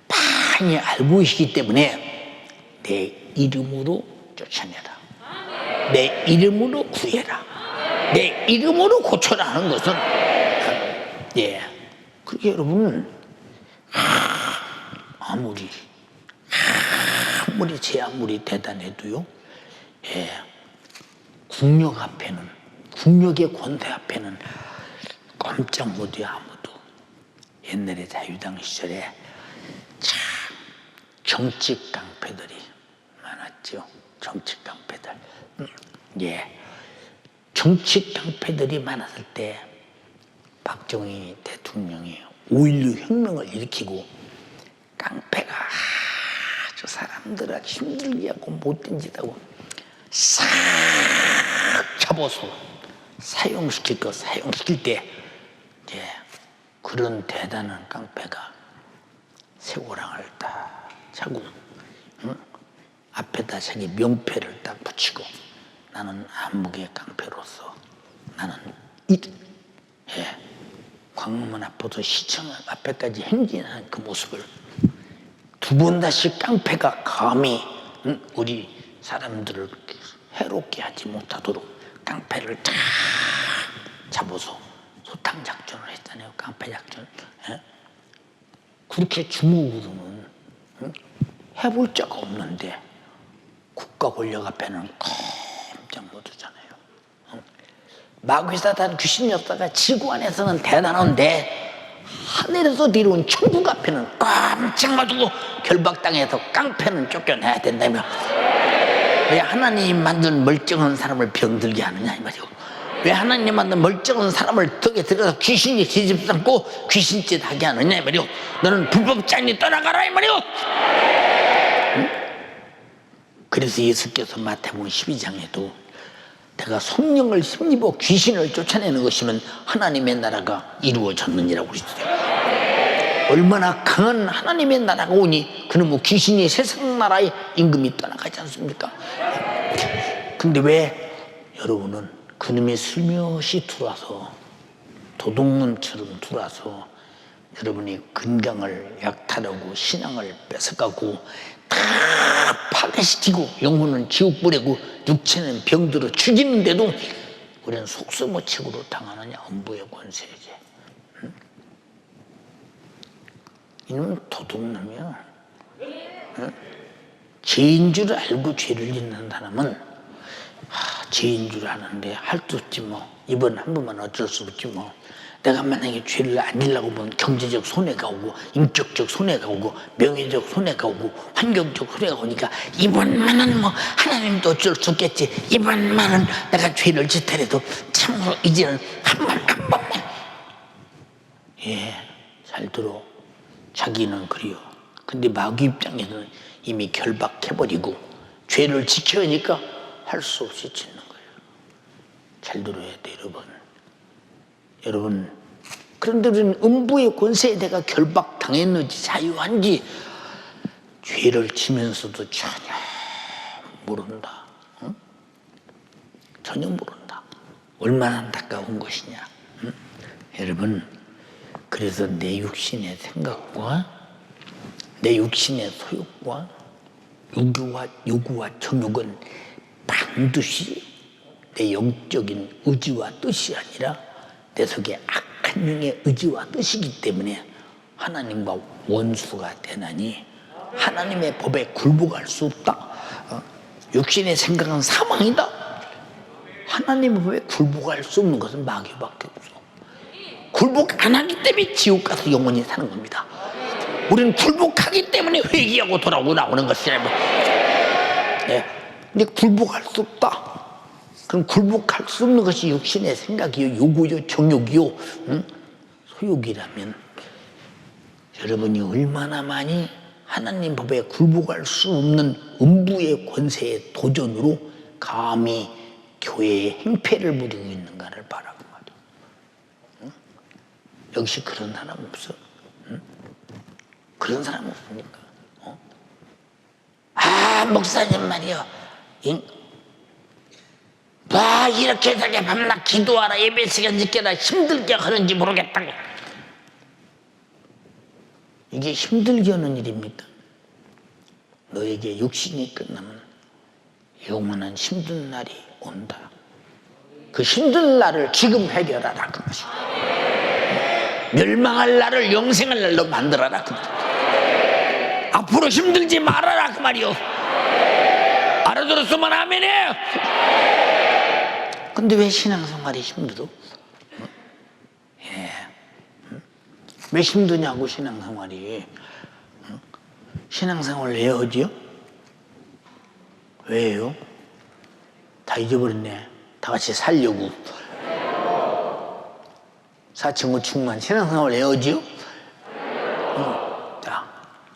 많이 알고 계시기 때문에 내 이름으로 쫓아내라. 내 이름으로 구해라. 내 이름으로 고쳐라 하는 것은, 예, 그게 여러분 아무리 제 아무리 대단해도요, 예, 국력 앞에는, 국력의 권세 앞에는 꼼짝 못해요. 아무도. 옛날에 자유당 시절에 참 정치 깡패들이 많았죠. 정치 깡패들. 예, 정치 깡패들이 많았을 때 박정희 대통령이 5.16 혁명을 일으키고 깡패가 아주 사람들을 힘들게 하고 못된 짓 하고 싹 잡아서 사형시킬 거 사형시킬 때, 예, 그런 대단한 깡패가 세고랑을 딱 차고, 응? 앞에다 자기 명패를 딱 붙이고, 나는 안목의 깡패로서 나는 예, 광화문 앞부터 시청 앞에까지 행진하는 그 모습을 두 번 다시 깡패가 감히, 응? 우리 사람들을 해롭게 하지 못하도록 깡패를 탁 잡아서 소탕 작전을 했잖아요. 깡패 작전. 예? 그렇게 주먹으로는, 응? 해볼 자가 없는데 국가 권력 앞에는 꼼짝 못하잖아요. 응? 마귀사단 귀신 역사가 지구 안에서는 대단한데 하늘에서 내려온 천국 앞에는 깜짝 놔두고 결박당해서 깡패는 쫓겨내야 된다며. 왜 하나님 만든 멀쩡한 사람을 병들게 하느냐 이 말이오. 왜 하나님 만든 멀쩡한 사람을 덕에 들어가서 귀신이 시집 삼고 귀신짓 하게 하느냐 이 말이오. 너는 불법자니 떠나가라 이 말이오. 응? 그래서 예수께서 마태복음 12장에도 내가 성령을 힘입어 귀신을 쫓아내는 것이면 하나님의 나라가 이루어졌느니라고 그러시더라고요. 얼마나 강한 하나님의 나라가 오니 그놈의 귀신이 세상 나라의 임금이 떠나가지 않습니까? 근데 왜 여러분은 그놈이 슬며시 들어와서 도둑놈처럼 들어와서 여러분이 건강을 약탈하고 신앙을 뺏어가고 다 파괴시키고 영혼은 지옥 보내고 육체는 병들어 죽이는데도 우리는 속수무책으로 당하느냐. 음부의 권세지. 응? 이놈은 도둑놈이야. 응? 죄인 줄 알고 죄를 짓는 사람은 죄인 줄 아는데 할 수 없지 뭐. 이번 한 번만 어쩔 수 없지 뭐. 내가 만약에 죄를 안 지려고 보면 경제적 손해가 오고 인격적 손해가 오고 명예적 손해가 오고 환경적 손해가 오니까 이번만은 뭐 하나님도 어쩔 수 없겠지. 이번만은 내가 죄를 짓더라도 참으로 이제는 한 번만. 예, 잘 들어. 자기는 그래요. 근데 마귀 입장에서는 이미 결박해버리고 죄를 지켜야 하니까 할 수 없이 짓는 거예요. 잘 들어야 돼, 여러분. 그런데 우리는 음부의 권세에 내가 결박당했는지 자유한지 죄를 지면서도 전혀 모른다. 응? 전혀 모른다. 얼마나 안타까운 것이냐. 응? 여러분, 그래서 내 육신의 생각과 내 육신의 소욕과 요구와 정욕은 반드시 내 영적인 의지와 뜻이 아니라 내 속에 악한 영의 의지와 뜻이기 때문에 하나님과 원수가 되나니 하나님의 법에 굴복할 수 없다. 육신의 생각은 사망이다. 하나님의 법에 굴복할 수 없는 것은 마귀밖에 없어. 굴복 안 하기 때문에 지옥 가서 영원히 사는 겁니다. 우리는 굴복하기 때문에 회개하고 돌아오고 나오는 것이라고. 네. 근데 굴복할 수 없다. 그럼 굴복할 수 없는 것이 육신의 생각이요, 요구요, 정욕이요, 소욕이라면 여러분이 얼마나 많이 하나님 법에 굴복할 수 없는 음부의 권세의 도전으로 감히 교회의 행패를 부리고 있는가를 바라고 말이야. 역시 그런 사람 없어. 그런 사람 없으니까. 목사님 말이요. 와, 이렇게 저게 밤낮 기도하라, 예배 시간 지켜라, 힘들게 하는지 모르겠다고. 이게 힘들게 하는 일입니다. 너에게 육신이 끝나면 영원한 힘든 날이 온다. 그 힘든 날을 지금 해결하라 그 말이야. 멸망할 날을 영생할 날로 만들어라 그 말이야. 앞으로 힘들지 말아라 그 말이요. 알아들었으면 아멘해. 근데 왜 신앙생활이 힘들어? 예. 왜 힘드냐고 신앙생활이. 신앙생활 왜 하지요? 왜요? 다 잊어버렸네. 다 같이 살려고. 4층 5층만 신앙생활 왜 하지요? 자,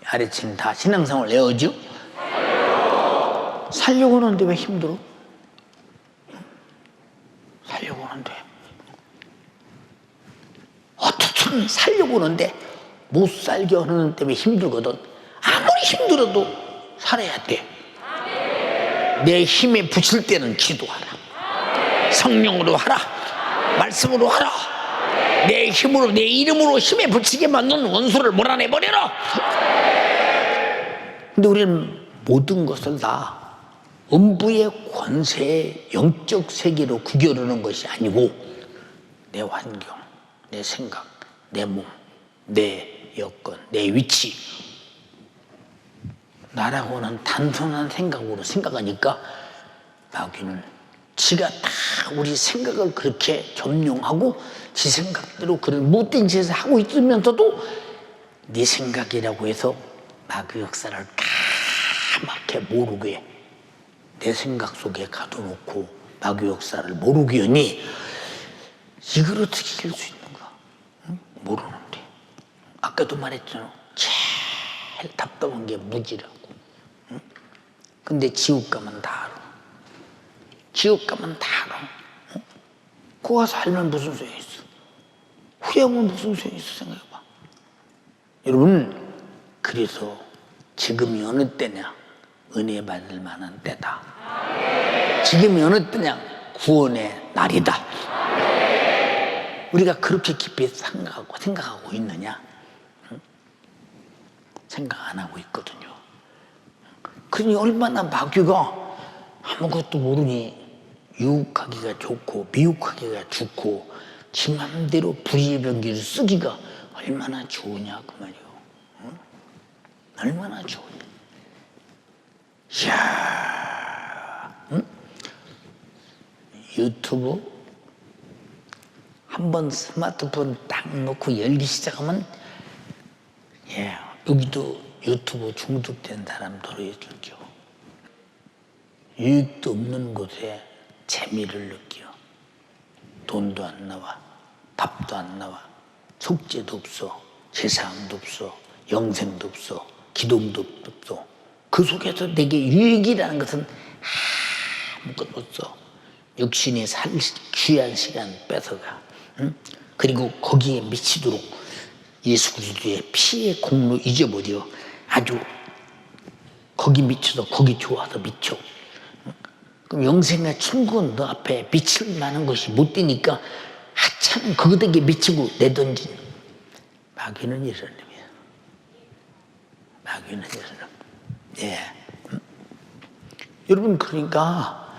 아래층 다 신앙생활 왜 하지요? 살려고 하는데 왜 힘들어? 살려고 하는데 어떻든 살려고 하는데 못 살게 하는 때문에 힘들거든. 아무리 힘들어도 살아야 돼. 내 힘에 부칠 때는 기도하라. 성령으로 하라. 말씀으로 하라. 내 힘으로, 내 이름으로 힘에 부치게 만든 원수를 몰아내버려라. 근데 우리는 모든 것을 다 음부의 권세의 영적 세계로 구겨르는 것이 아니고 내 환경, 내 생각, 내 몸, 내 여건, 내 위치, 나라고는 단순한 생각으로 생각하니까 마귀는 지가 다 우리 생각을 그렇게 점령하고 지 생각대로 그런 못된 짓을 하고 있으면서도 네 생각이라고 해서 마귀 역사를 까맣게 모르게 내 생각 속에 가둬놓고 마귀 역사를 모르게 하니 이걸 어떻게 이길 수 있는가? 응? 모르는데. 아까도 말했잖아. 제일 답답한 게 무지라고. 응? 근데 지옥 가면 다 알아. 지옥 가면 다 알아. 응? 거 가서 알면 무슨 소용이 있어? 후회하면 무슨 소용이 있어? 생각해봐. 여러분, 그래서 지금이 어느 때냐? 은혜 받을 만한 때다. 지금이 어느 때냐? 구원의 날이다. 우리가 그렇게 깊이 생각하고 있느냐? 생각 안 하고 있거든요. 그러니 얼마나 마귀가 아무것도 모르니 유혹하기가 좋고 미혹하기가 좋고 지 맘대로 불의의 병기를 쓰기가 얼마나 좋으냐 그 말이요. 얼마나 좋으냐. 이야, 유튜브 한번 스마트폰 딱 놓고 열기 시작하면 여기도 유튜브 중독된 사람 들어있죠. 유익도 없는 곳에 재미를 느껴. 돈도 안 나와, 밥도 안 나와, 속죄도 없어, 제사함도 없어, 영생도 없어, 기도도 없어. 그 속에서 내게 유익이라는 것은 아무것도 없어. 육신이 살 귀한 시간 뺏어가. 응? 그리고 거기에 미치도록 예수 그리스도의 피의 공로 잊어버려. 아주 거기 미쳐서 거기 좋아서 미쳐. 그럼 영생의 천국은 너 앞에 미칠 만한 것이 못 되니까 하찮은 그것에게 미치고 내던진 마귀는 이런 놈이야. 마귀는 이런 놈. 예. 여러분 그러니까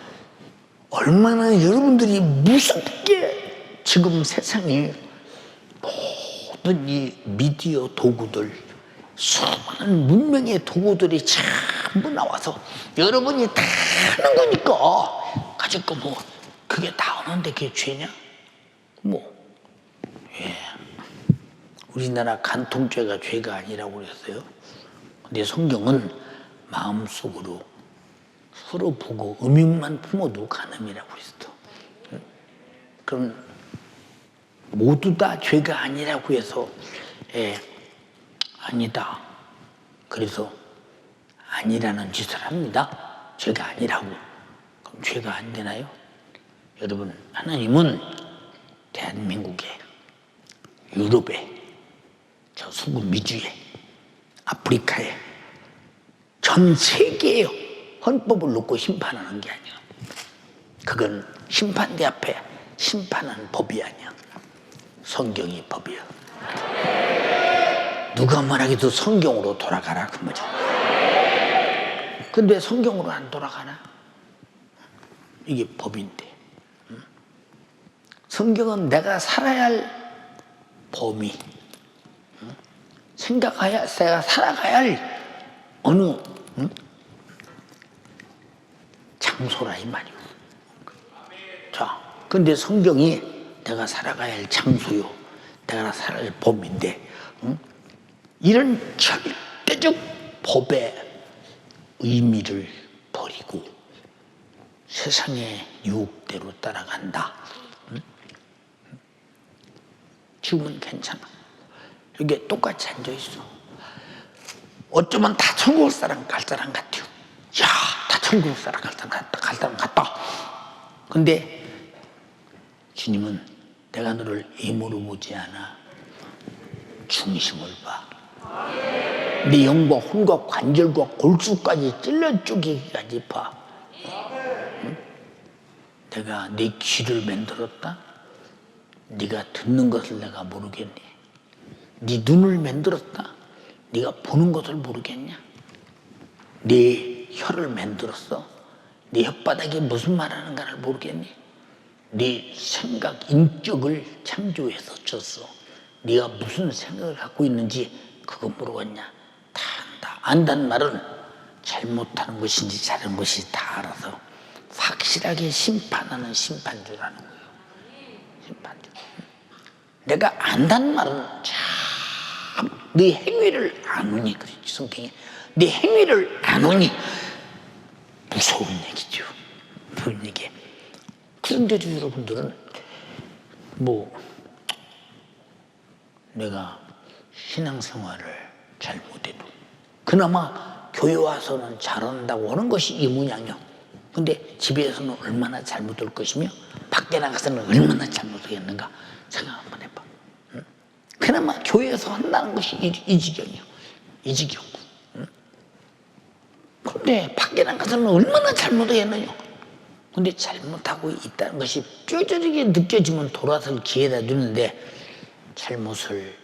얼마나 여러분들이 무섭게 지금 세상에 모든 이 미디어 도구들 수많은 문명의 도구들이 전부 나와서 여러분이 다 하는 거니까 가지고 뭐 그게 나오는데 그게 죄냐? 우리나라 간통죄가 죄가 아니라고 그랬어요. 근데 성경은 마음속으로 서로 보고 음흉만 품어도 간음이라고 그랬어. 그럼 모두 다 죄가 아니라고 해서 아니다. 그래서 아니라는 짓을 합니다. 죄가 아니라고. 그럼 죄가 안 되나요? 여러분, 하나님은 대한민국에, 유럽에, 저 서구 미주에, 아프리카에, 전 세계에 헌법을 놓고 심판하는 게 아니야. 그건 심판대 앞에 심판하는 법이 아니야. 성경이 법이야. 누가 말하기도 성경으로 돌아가라 그 말이야. 근데 성경으로 안 돌아가나? 이게 법인데. 성경은 내가 살아야 할 범위, 생각해야 내가 살아가야 할 어느 장소라 이 말이야. 자, 근데 성경이 내가 살아가야 할 장소요, 내가 살아야 할 범위인데, 이런 절대적 법의 의미를 버리고 세상의 유혹대로 따라간다. 지금은 괜찮아. 여기에 똑같이 앉아있어. 어쩌면 다 천국 사람 갈 사람 같아요. 야, 다 천국 사람 갈 사람 같다. 근데 주님은 내가 너를 임으로 보지 않아. 중심을 봐. 네 영과 혼과 관절과 골수까지 찔러 쪼개기까지 봐. 내가 네 귀를 만들었다. 네가 듣는 것을 내가 모르겠니? 네 눈을 만들었다. 네가 보는 것을 모르겠냐? 네 혀를 만들었어. 네 혓바닥에 무슨 말하는가를 모르겠니? 네 생각, 인격을 창조해서 줬어. 네가 무슨 생각을 갖고 있는지 그거 모르겠냐? 다 안다. 안다는 말은 잘못하는 것인지 잘하는 것인지 다 알아서 확실하게 심판하는 심판주라는 거예요. 심판주. 내가 안다는 말은 참 네 행위를 아노니 그랬지 성경에. 네 행위를 아노니 무서운 얘기죠. 무서운 얘기. 그런데도 여러분들은 내가 신앙생활을 잘못해도 그나마 교회 와서는 잘한다고 하는 것이 이 모양이야. 근데 집에서는 얼마나 잘못할 것이며 밖에 나가서는 얼마나 잘못하겠는가 생각 한번 해봐. 응? 그나마 교회에서 한다는 것이 이 지경이야. 이 지경. 응? 근데 밖에 나가서는 얼마나 잘못하겠느냐. 근데 잘못하고 있다는 것이 뼈저리게 느껴지면 돌아설 기회다 주는데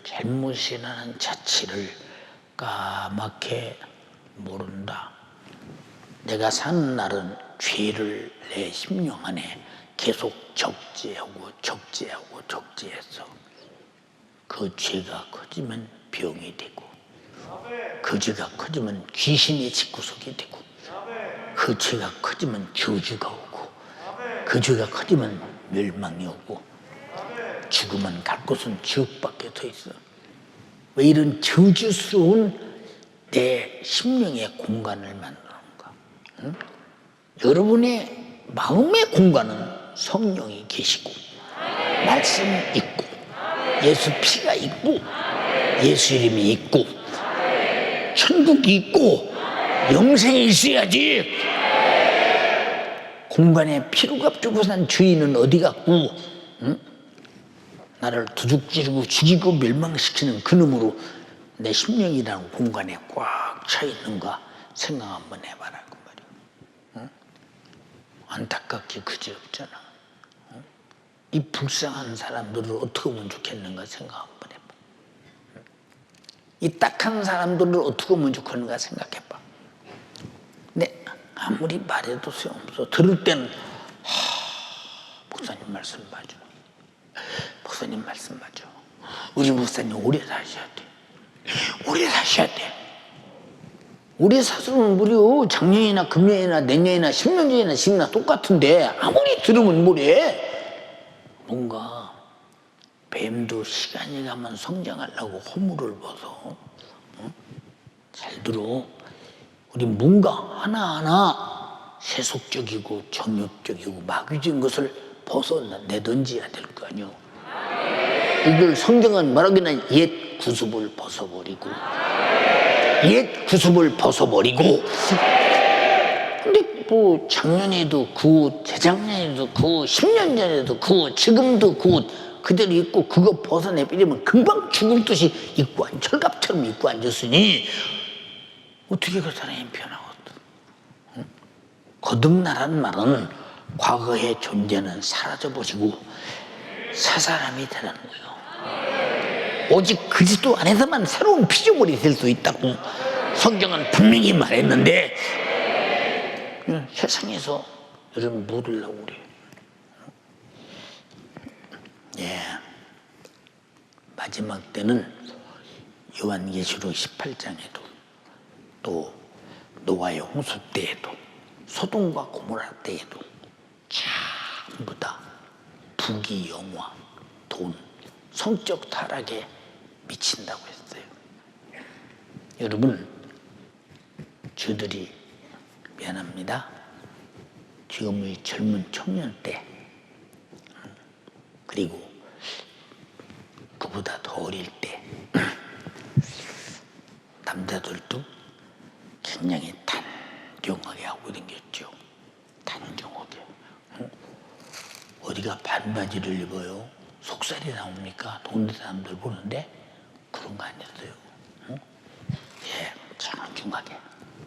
잘못이라는 자체를 까맣게 모른다. 내가 사는 날은 죄를 내 심령 안에 계속 적재하고 적재해서 그 죄가 커지면 병이 되고 그 죄가 커지면 귀신의 집구석이 되고 그 죄가 커지면 저주가 오고 그 죄가 커지면 멸망이 오고 죽으면 갈 곳은 지옥밖에 더 있어. 왜 이런 저주스러운 내 심령의 공간을 만드는가? 응? 여러분의 마음의 공간은 성령이 계시고 말씀이 있고 예수 피가 있고 예수 이름이 있고 천국이 있고 영생이 있어야지. 공간에 피로값 주고 산 주인은 어디 갔고, 응? 나를 도둑질하고 죽이고 멸망시키는 그놈으로 내 심령이라는 공간에 꽉 차 있는가 생각 한번 해봐라 그 말이야. 응? 안타깝게 그지없잖아. 응? 이 불쌍한 사람들을 어떻게 하면 좋겠는가 생각 한번 해봐. 응? 이 딱한 사람들을 어떻게 하면 좋겠는가 생각해봐. 근데 아무리 말해도 소용없어. 들을 때는 목사님 말씀 맞아. 목사님 말씀 맞아. 우리 목사님 오래 사셔야 돼. 오래 사셔야 돼. 오래 사서는 무려 작년이나 금년이나 내년이나 10년 전이나 지금이나 똑같은데 아무리 들으면 뭐래. 뭔가 뱀도 시간이 가면 성장하려고 허물을 벗어. 응? 잘 들어. 우리 뭔가 하나하나 세속적이고 정욕적이고 마귀적인 것을 벗어내던지야 될 거 아니오. 이걸 성경은 뭐라기나 옛 구습을 벗어버리고 근데 뭐 작년에도 그 재작년에도 그 10년 전에도 그 지금도 그대로 있고 그거 벗어내버리면 금방 죽을 듯이 입고 철갑처럼 입고 앉았으니 어떻게 그 사람이 변하거든. 응? 거듭나라는 말은 과거의 존재는 사라져버리고 새 사람이 되는 거예요. 오직 그리스도 안에서만 새로운 피조물이 될 수 있다고 성경은 분명히 말했는데 세상에서 여러분 뭐 들라고 그래. 예. 마지막 때는 요한계시록 18장에도 또 노아의 홍수 때에도 소돔과 고모라 때에도 전부 다 부귀 영화, 돈, 성적 타락에 미친다고 했어요. 여러분, 저들이 미안합니다. 지금의 젊은 청년 때 그리고 그보다 더 어릴 때 남자들도 굉장히 단정하게 하고 다녔죠. 단정하게. 어디가 반바지를 입어요? 속살이 나옵니까? 동네 사람들 보는데 그런 거 아니었어요. 예, 정중하게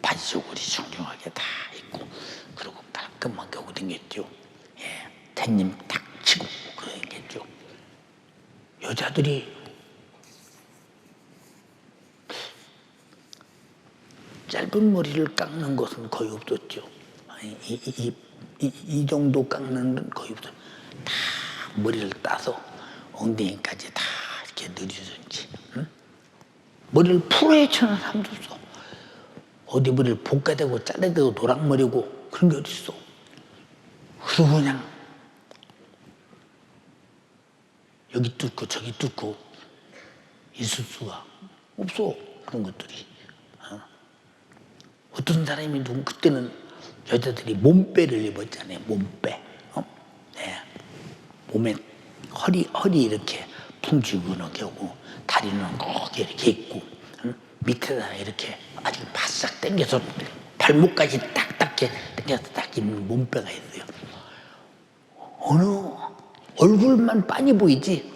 바지 저고리 정중하게 다 입고 그리고 깔끔하게 하고 다녔죠. 예, 대님 탁 치고 그러겠죠. 여자들이 짧은 머리를 깎는 것은 거의 없었죠. 이 정도 깎는 건 거의 없었죠. 다 머리를 따서 엉덩이까지 다 이렇게 늘리든지. 응? 머리를 풀어헤 치는 사람도 있어. 어디 머리를 볶아대고 잘라대고 노랑머리고 그런 게 어딨어. 그리고 그냥 여기 뚫고 저기 뚫고 있을 수가 없어. 그런 것들이. 어떤 사람이 누군 그때는 여자들이 몸빼를 입었잖아요. 몸빼. 네. 몸에 허리 이렇게 풍지근하게 하고 다리는 꼭 이렇게 있고 밑에다 이렇게 아주 바싹 당겨서 발목까지 딱딱게 당겨서 딱 입는 몸빼가 있어요. 어느 얼굴만 빤히 보이지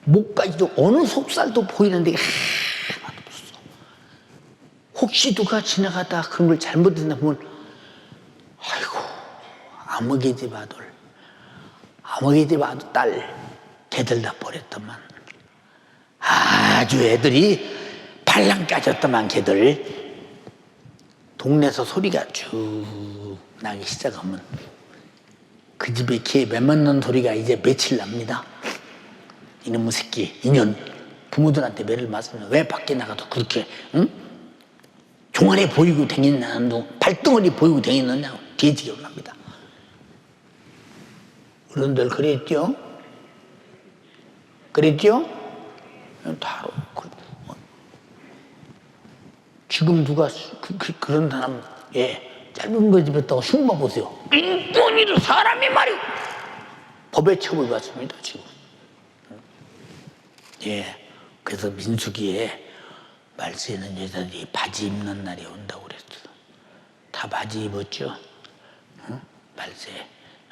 목까지도 어느 속살도 보이는 데가 하나도 없어. 혹시 누가 지나가다 그런 걸 잘못했나 보면 아이고 아무개 집 아들, 아무개 집 아들 딸 걔들 다 버렸더만. 아주 애들이 발랑 까졌더만 걔들. 동네에서 소리가 쭉 나기 시작하면 그 집에 개 매 맞는 소리가 이제 며칠 납니다. 이놈의 새끼, 인연. 부모들한테 매를 맞으면 왜 밖에 나가도 그렇게 응? 종아리 보이고 다니느냐, 발등을이 보이고 다니느냐, 개지경 납니다. 어른들 그랬죠? 그랬죠? 바로 지금 누가 그런 사람 짧은 거 집었다고 흉봐 보세요. 인권이도 사람이 말이오. 법에 처벌받습니다 지금. 그래서 민수기에 말세 있는 여자들이 바지 입는 날이 온다고 그랬어. 다 바지 입었죠? 응? 말세.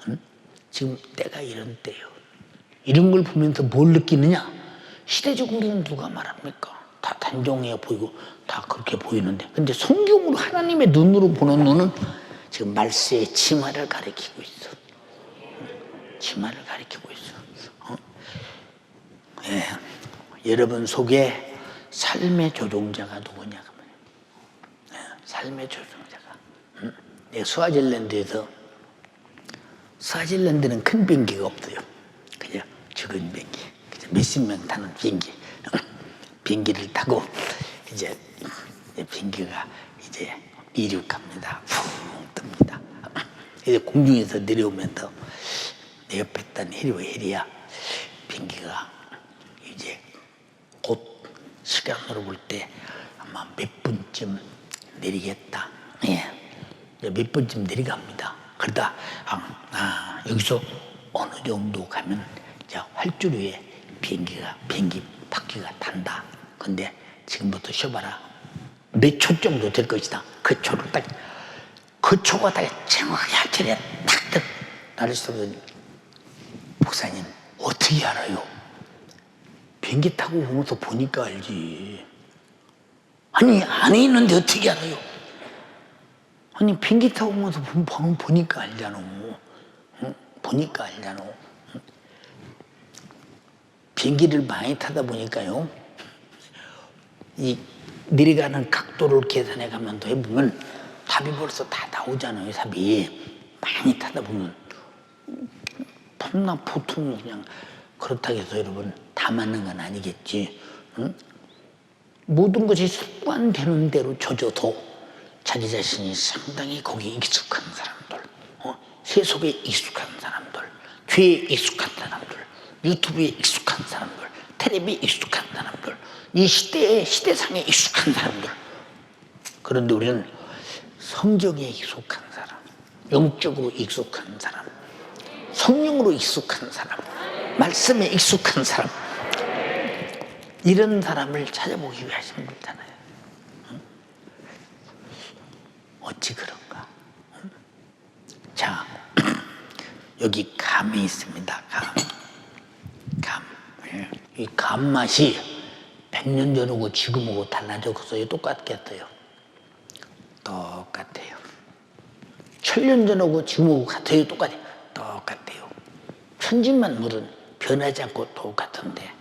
응? 지금 때가 이런 때예요. 이런 걸 보면서 뭘 느끼느냐? 시대적으로는 누가 말합니까? 다 단정해 보이고 다 그렇게 보이는데, 근데 성경으로 하나님의 눈으로 보는 눈은 지금 말세의 치마를 가리키고 있어. 치마를 가리키고 있어. 여러분 속에 삶의 조종자가 누구냐? 삶의 조종자가. 스와질랜드는 큰 비행기가 없어요. 그냥 적은 비행기, 몇십 명 타는 비행기. 비행기를 타고 이제 비행기가 이제 이륙합니다. 푹 뜹니다. 이제 공중에서 내려오면서 내 옆에 있던 해리야, 비행기가 이제 곧 시간으로 볼 때 아마 몇 분쯤 내리겠다. 몇 분쯤 내려갑니다. 그러다 여기서 어느 정도 가면 이제 활주로에 비행기 바퀴가 탄다. 근데 지금부터 쉬어봐라. 몇 초 정도 될 것이다. 그 초가 딱 정확히 할줄에 탁 나를 쏘더니, 목사님 어떻게 알아요? 비행기 타고 오면서 보니까 알지. 아니 안에 있는데 어떻게 알아요? 아니 비행기 타고 오면서 보니까 알잖아. 응? 보니까 알잖아. 응? 비행기를 많이 타다 보니까요, 이 내려가는 각도를 계산해 가면서 해보면 답이 벌써 다 나오잖아요. 답이 많이 타다 보면. 보통 그냥 그렇다고 해서 여러분 다 맞는 건 아니겠지. 응? 모든 것이 습관되는 대로 져져도 자기 자신이 상당히 거기에 익숙한 사람들, 세속에 익숙한 사람들, 죄에 익숙한 사람들, 유튜브에 익숙한 사람들, 텔레비에 익숙한 사람들, 이 시대상에 익숙한 사람들. 그런데 우리는 성경에 익숙한 사람, 영적으로 익숙한 사람, 성령으로 익숙한 사람, 말씀에 익숙한 사람, 이런 사람을 찾아보기 위해 하신 거잖아요. 어찌 그런가? 자, 여기 감이 있습니다. 감. 이 감 맛이 100년 전하고 지금하고 달라졌어요? 똑같겠어요? 똑같아요. 1000년 전하고 지금하고 같아요? 똑같아요? 똑같아요. 천지만물은 변하지 않고 똑같은데,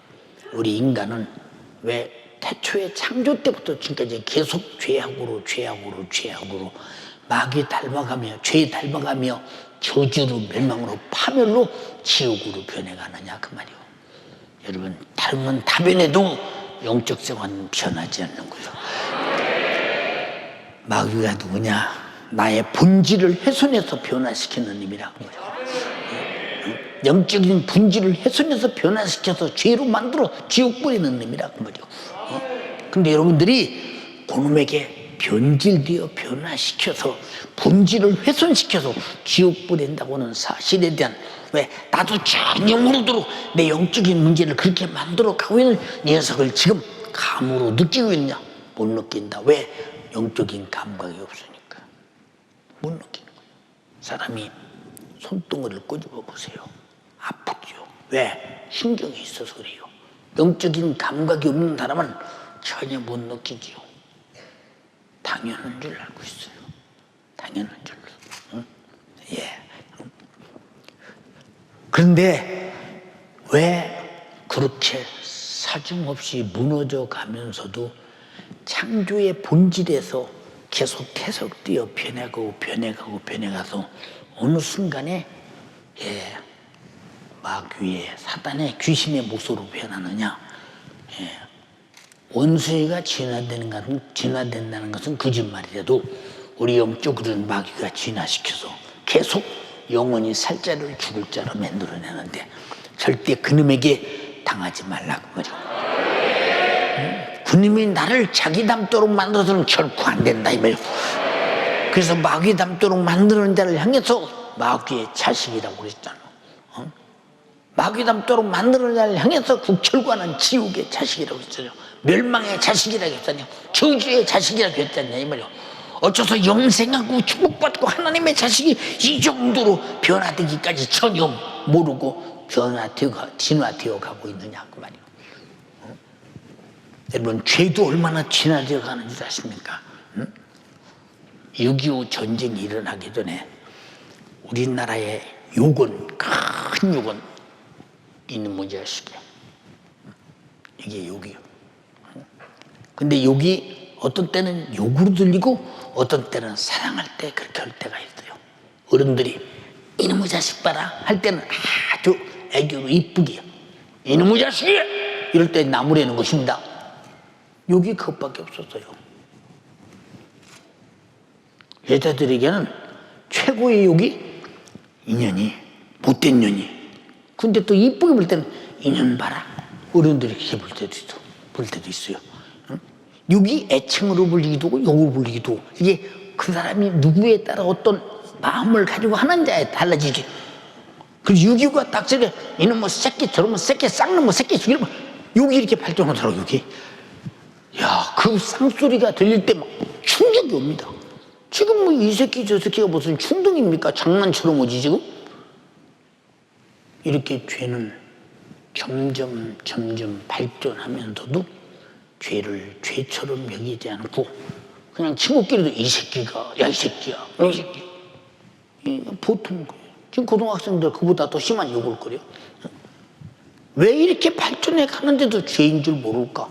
우리 인간은 왜 태초에 창조 때부터 지금까지 계속 죄악으로 마귀 닮아가며 죄 닮아가며 저주로 멸망으로 파멸로 지옥으로 변해가느냐 그 말이요. 여러분 다른 다 변해도 영적 생활은 변하지 않는 거예요. 마귀가 누구냐? 나의 본질을 훼손해서 변화시키는 놈이라고 말이에요. 영적인 본질을 훼손해서 변화시켜서 죄로 만들어 지옥 뿌리는 놈이라고 말이에요. 근데 여러분들이 그놈에게 변질되어 변화시켜서 본질을 훼손시켜서 지옥 뿌린다고 하는 사실에 대한, 왜 나도 전혀 모르도록 내 영적인 문제를 그렇게 만들어 가고 있는 녀석을 지금 감으로 느끼고 있냐? 못 느낀다. 왜? 영적인 감각이 없으니까 못 느끼는 거예요. 사람이 손등을 꼬집어 보세요. 아프죠. 왜? 신경이 있어서 그래요. 영적인 감각이 없는 사람은 전혀 못 느끼지요. 당연한 줄 알고 있어요. 당연한 줄로. 응? 그런데 왜 그렇게 사정없이 무너져 가면서도 창조의 본질에서 계속 뛰어 변해가서 어느 순간에 마귀의 사단의 귀신의 모습으로 변하느냐. 원숭이가 진화된다는 것은 거짓말이라도 우리 영적으로는 마귀가 진화시켜서 계속 영원히 살 자를 죽을 자로 만들어내는데 절대 그놈에게 당하지 말라고 말이야. 그놈이 나를 자기 닮도록 만들어서는 결코 안 된다 이 말이야. 그래서 마귀 닮도록 만드는 자를 향해서 마귀의 자식이라고 그랬잖아. 마귀 닮도록 만드는 자를 향해서 국철과는 지옥의 자식이라고 했잖아요. 멸망의 자식이라고 했잖아요. 저주의 자식이라고 했잖아요 이 말이야. 어째서 영생하고 축복받고 하나님의 자식이 이 정도로 변화되기까지 전혀 모르고 진화되어 가고 있느냐 그 말이에요. 여러분 죄도 얼마나 진화되어 가는 줄 아십니까? 6.25 전쟁이 일어나기 전에 우리나라의 욕은 큰 욕은 이놈의 자식이 이게 욕이요. 근데 욕이 어떤 때는 욕으로 들리고 어떤 때는 사랑할 때 그렇게 할 때가 있어요. 어른들이 이놈의 자식 봐라 할 때는 아주 애교로 이쁘게 이놈의 자식이 이럴 때 나무라는 것입니다. 욕이 그것밖에 없었어요. 여자들에게는 최고의 욕이 인연이 못된 년이. 근데 또 이쁘게 볼 때는 인연 봐라 어른들이 그렇게 볼 때도 있어요. 욕이 애칭으로 불리기도 하고 욕으로 불리기도 하고 이게 그 사람이 누구에 따라 어떤 마음을 가지고 하는 자에 달라지지. 그래서 6.25가 딱 저게 이놈 뭐 새끼 저놈 뭐 새끼 쌍놈 뭐 새끼 죽이는 뭐 욕이 이렇게 발전하더라고 욕이. 야, 그 쌍소리가 들릴 때 막 충격이 옵니다. 지금 뭐 이 새끼 저 새끼가 무슨 충동입니까? 장난처럼 오지 지금? 이렇게 죄는 점점 발전하면서도 죄를 죄처럼 여기지 않고 그냥 친구끼리도 이 새끼가 야 이 새끼야 이 새끼 보통 거예요. 지금 고등학생들 그보다 더 심한 욕을 거려. 왜 이렇게 발전해 가는데도 죄인 줄 모를까?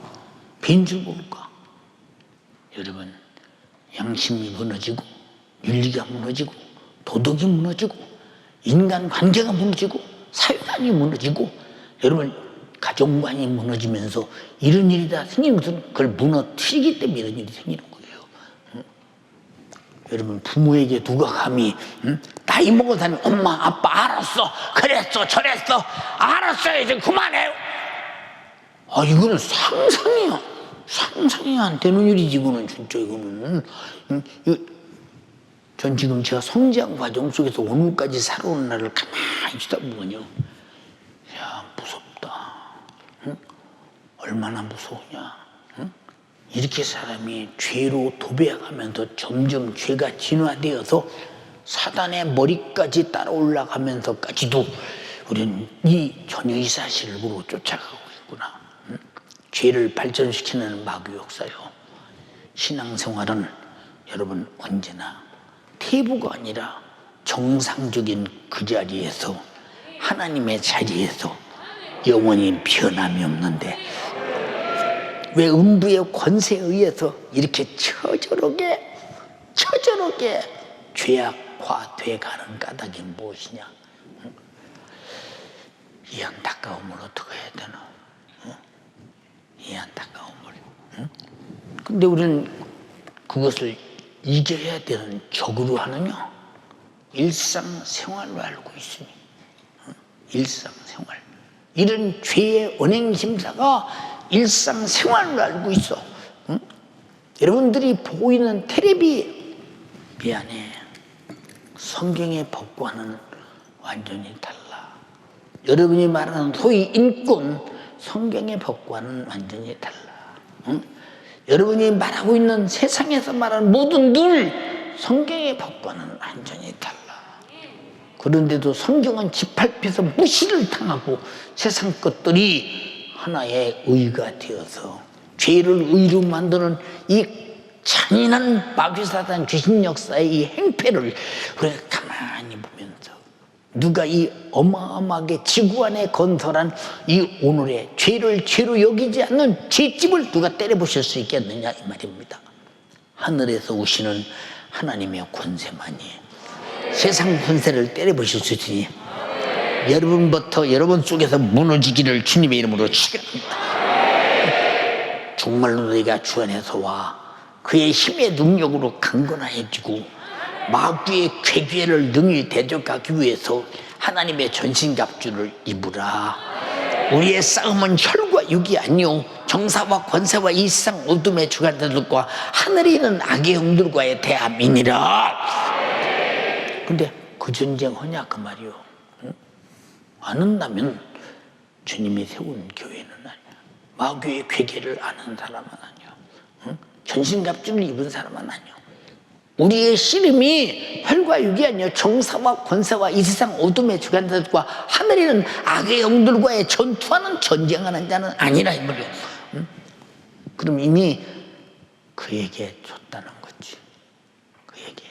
배인 줄 모를까? 여러분 양심이 무너지고 윤리가 무너지고 도덕이 무너지고 인간관계가 무너지고 사회관이 무너지고 여러분 가정관이 무너지면서 이런 일이 다 생기는 것은 그걸 무너뜨리기 때문에 이런 일이 생기는 거예요. 여러분 부모에게 누가 감히 나이 먹은 사람이 엄마 아빠 알았어 그랬어 저랬어 알았어요 이제 그만해요. 아 이거는 상상이 안 되는 일이지 이거는 진짜 이거는. 전 지금 제가 성장 과정 속에서 오늘까지 살아오는 날을 가만히 있다 보면요. 야 무섭다. 얼마나 무서우냐. 이렇게 사람이 죄로 도배해가면서 점점 죄가 진화되어서 사단의 머리까지 따라 올라가면서까지도 우리는 이 전혀 이 사실을 모르고 쫓아가고 있구나. 죄를 발전시키는 마귀 역사요. 신앙생활은 여러분 언제나 태부가 아니라 정상적인 그 자리에서 하나님의 자리에서 영원히 변함이 없는데 왜 음부의 권세에 의해서 이렇게 처절하게 죄악화돼 가는 까닭이 무엇이냐? 이 안타까움을 어떻게 해야 되나? 이 안타까움을. 근데 우리는 그것을 이겨야 되는 적으로 하느냐? 일상생활로 알고 있으니. 일상생활. 이런 죄의 언행심사가 일상생활로 알고 있어. 여러분들이 보이는 텔레비 미안해. 성경의 법과는 완전히 달라. 여러분이 말하는 소위 인권 성경의 법과는 완전히 달라. 여러분이 말하고 있는 세상에서 말하는 모든 늘 성경의 법과는 완전히 달라. 그런데도 성경은 짓밟혀서 무시를 당하고 세상 것들이 하나의 의가 되어서 죄를 의로 만드는 이 잔인한 마귀사단 귀신 역사의 이 행패를 우리가 가만히 보면서 누가 이 어마어마하게 지구 안에 건설한 이 오늘의 죄를 죄로 여기지 않는 죄집을 누가 때려보실 수 있겠느냐 이 말입니다. 하늘에서 오시는 하나님의 권세만이 세상 권세를 때려보실 수 있으니 여러분부터 여러분 속에서 무너지기를 주님의 이름으로 축원합니다. 정말로 너희가 주 안에서 와 그의 힘의 능력으로 강건해지고 마귀의 괴계를 능히 대적하기 위해서 하나님의 전신갑주를 입으라. 우리의 싸움은 혈과 육이 아니요 정사와 권세와 이 세상 어둠의 주관자들과 하늘에 있는 악의 영들과의 대함이니라. 근데 그 전쟁 하냐 그 말이요. 응? 안 한다면 주님이 세운 교회는 아니야. 마귀의 괴계를 아는 사람은 아니야. 응? 전신갑주를 입은 사람은 아니야. 우리의 씨름이 혈과 육이 아니요 정사와 권세와 이 세상 어둠의 주관자들과 하늘에 있는 악의 영들과의 전투하는 전쟁하는 자는 아니라 이 말이야. 응? 그럼 이미 그에게 줬다는 거지. 그에게.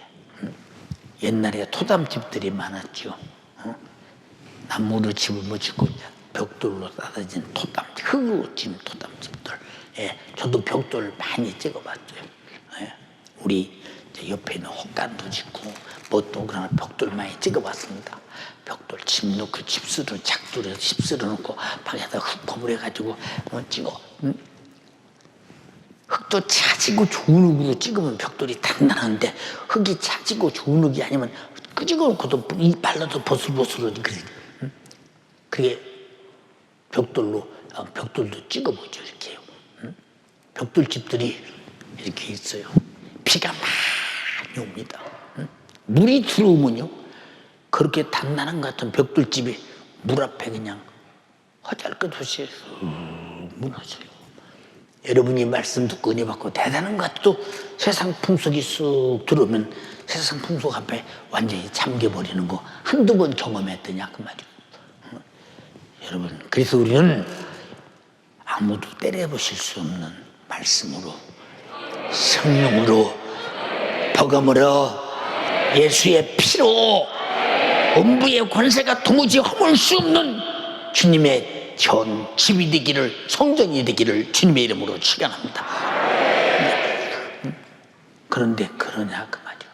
응? 옛날에 토담집들이 많았죠. 응? 나무로 집을 못 짓고 벽돌로 쌓아진 토담집, 흙으로 지은 토담집들. 예, 저도 벽돌 많이 찍어봤어요. 예, 우리 옆에 있는 헛간도 짓고 뭐또 그런 벽돌 많이 찍어봤습니다. 벽돌 집 놓고 집수로 작두려서 집수로 놓고 방에다 흙 버무려가지고 찍어. 흙도 차지고 좋은 흙으로 찍으면 벽돌이 단단한데 흙이 차지고 좋은 흙이 아니면 끄집어 놓고도 이 발라도 보슬보슬하지. 그게 벽돌도 찍어보죠 이렇게요. 벽돌집들이 이렇게 있어요. 비가 많이 옵니다. 물이 들어오면요 그렇게 단단한 것 같은 벽돌집이 물 앞에 그냥 허잘것없이 무너져요. 여러분이 말씀 듣고 은혜 받고 대단한 것 같아도 세상 풍속이 쑥 들어오면 세상 풍속 앞에 완전히 잠겨버리는 거 한두 번 경험했더냐 그 말이에요. 여러분 그래서 우리는 아무도 때려보실 수 없는 말씀으로 성령으로 버금으로 예수의 피로 음부의 권세가 도무지 허물 수 없는 주님의 전 집이 되기를 성전이 되기를 주님의 이름으로 축원합니다. 그런데 그러냐 그 말이야.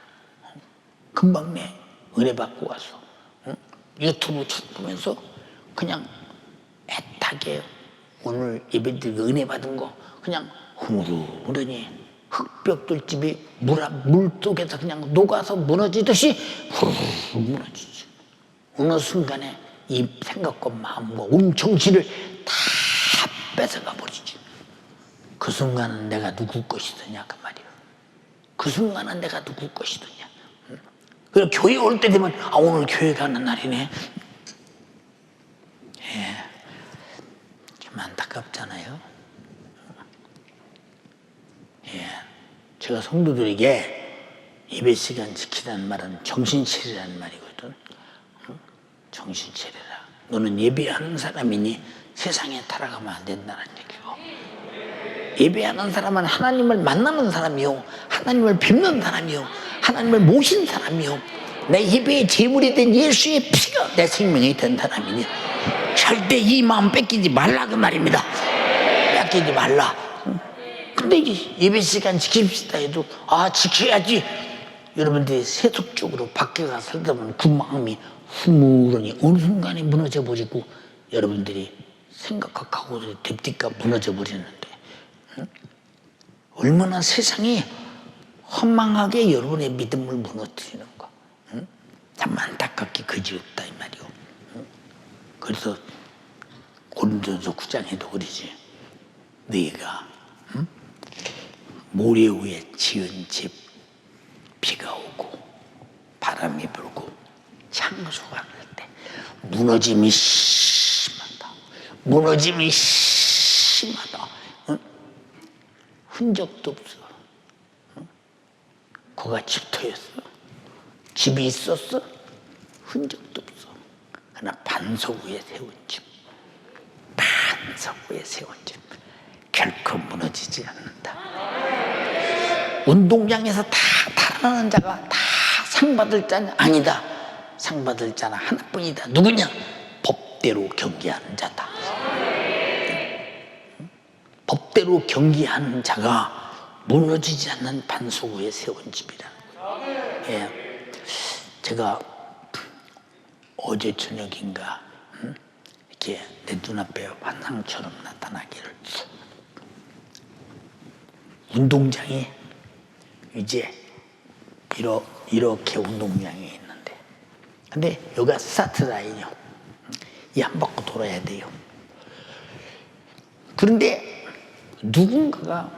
금방 내 은혜 받고 와서 유튜브 찾아보면서 그냥 애타게 오늘 예배드리고 은혜 받은 거 그냥 흐르니 흙벽돌집이 물 속에서 그냥 녹아서 무너지듯이 후루룩 무너지지. 어느 순간에 이 생각과 마음과 온 정신을 다 뺏어가 버리지. 그 순간은 내가 누구 것이더냐 그 말이야. 그 순간은 내가 누구 것이더냐. 그리고 교회 올 때 되면 오늘 교회 가는 날이네. 예, 좀 안타깝잖아요. 예, 제가 성도들에게 예배 시간 지키라는 말은 정신 차리라는 말이거든. 정신 차리라. 너는 예배하는 사람이니 세상에 타락하면 안 된다는 얘기고, 예배하는 사람은 하나님을 만나는 사람이요, 하나님을 뵙는 사람이요, 하나님을 모신 사람이요, 내 예배의 제물이 된 예수의 피가 내 생명이 된 사람이니 절대 이 마음 뺏기지 말라 그 말입니다. 뺏기지 말라. 근데 이제 예배 시간 지킵시다 해도 지켜야지. 여러분들이 세속적으로 밖에 가서 살다 보면 그 마음이 흐물하니 어느 순간에 무너져 버리고 여러분들이 생각하고 뎁디가 무너져 버리는데 얼마나 세상이 허망하게 여러분의 믿음을 무너뜨리는가. 참 안타깝게 그지없다 이 말이요. 그래서 고린도전서 9장에도 그러지. 너희가 모래 위에 지은 집 비가 오고 바람이 불고 창수가 날 때 무너짐이 심하다. 무너짐이 심하다. 흔적도 없어. 그가 집터였어. 집이 있었어. 흔적도 없어. 그러나 반석 위에 세운 집, 반석 위에 세운 집 결코 무너지지 않는다. 운동장에서 다 달아나는 자가 다 상 받을 자는 아니다. 상 받을 자는 하나뿐이다. 누구냐? 법대로 경계하는 자다. 법대로 경계하는 자가 무너지지 않는 반석 위에 세운 집이라. 예. 제가 어제 저녁인가 이렇게 내 눈앞에 환상처럼 나타나기를, 운동장이 이제 이렇게 운동장이 있는데, 근데 여기가 스타트 라인이요. 이 한 바퀴 돌아야 돼요. 그런데 누군가가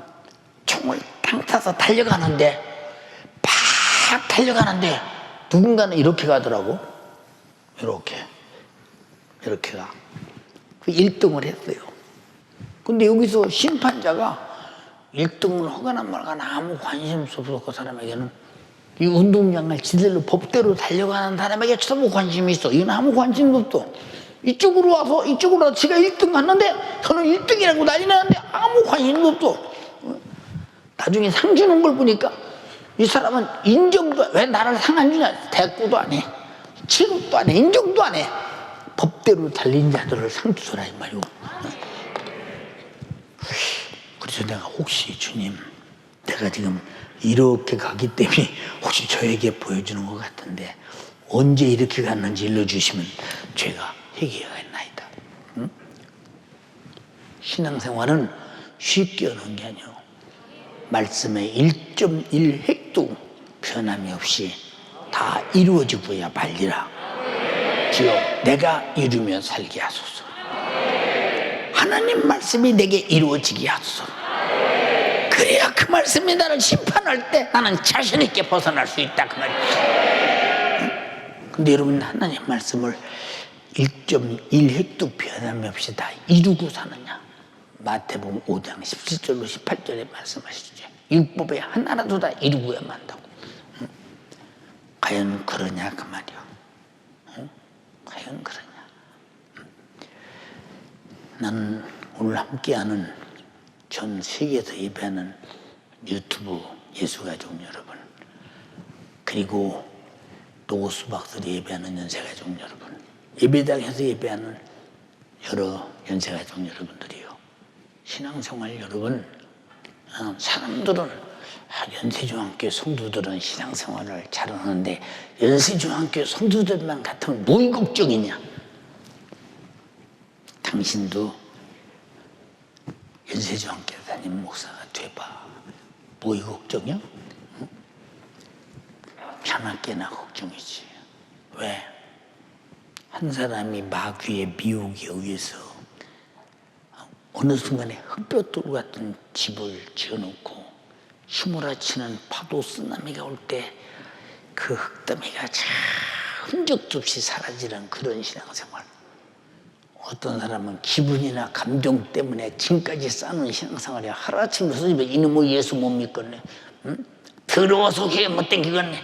총을 탕 타서 달려가는데, 팍 달려가는데 누군가는 이렇게 가더라고. 이렇게 가. 그 1등을 했어요. 근데 여기서 심판자가 1등을 하거나 말거나 아무 관심 없어서 그 사람에게는, 이 운동장을 지들로 법대로 달려가는 사람에게 너무 관심이 있어. 이건 아무 관심도 없어. 이쪽으로 와서 지가 1등 갔는데 저는 1등이라고 난리 나는데 아무 관심도 없어. 나중에 상 주는 걸 보니까 이 사람은 인정도, 왜 나를 상 안 주냐, 대꾸도 안 해, 취급도 안 해, 인정도 안 해. 법대로 달린 자들을 상 주더라 이 말이오. 그래서 내가 혹시 주님, 내가 지금 이렇게 가기 때문에 혹시 저에게 보여주는 것 같은데 언제 이렇게 갔는지 일러주시면 제가 회개하겠나이다. 응? 신앙생활은 쉽게 하는 게 아니오. 말씀의 1.1 획도 변함이 없이 다 이루어지고야 말리라. 주여 내가 이루며 살게 하소서. 하나님 말씀이 내게 이루어지게 하소서. 그래야 그 말씀이 나를 심판할 때 나는 자신 있게 벗어날 수 있다 그 말이에요. 근데 여러분, 하나님 말씀을 1.1 획도 변함이 없이 다 이루고 사느냐? 마태복음 5장 17절로 18절에 말씀하시죠. 율법의 하나라도 다 이루고야 만다고. 과연 그러냐 그 말이요. 과연 그러냐. 나는 오늘 함께하는 전 세계에서 예배하는 유튜브 예수가족 여러분, 그리고 노고수 박사들이 예배하는 연세가족 여러분, 예배당에서 예배하는 여러 연세가족 여러분들이요, 신앙생활 여러분, 사람들은 연세중앙교회 성도들은 신앙생활을 잘하는데 연세중앙교회 성도들만 같으면 뭘 걱정이냐? 당신도 연세중앙교회 다니는 목사가 돼봐. 뭐 걱정이야? 응? 자나깨나 걱정이지. 왜? 한 사람이 마귀의 미혹에 의해서 어느 순간에 흙볕돌 같은 집을 지어놓고 휘몰아치는 파도 쓰나미가 올 때 그 흙더미가 참 흔적도 없이 사라지는 그런 신앙생활. 어떤 사람은 기분이나 감정 때문에 지금까지 쌓는 신앙생활이 하루아침에 없어지면 이놈의 예수 못 믿겠네. 응? 더러워서 교회 못 댕기겠네.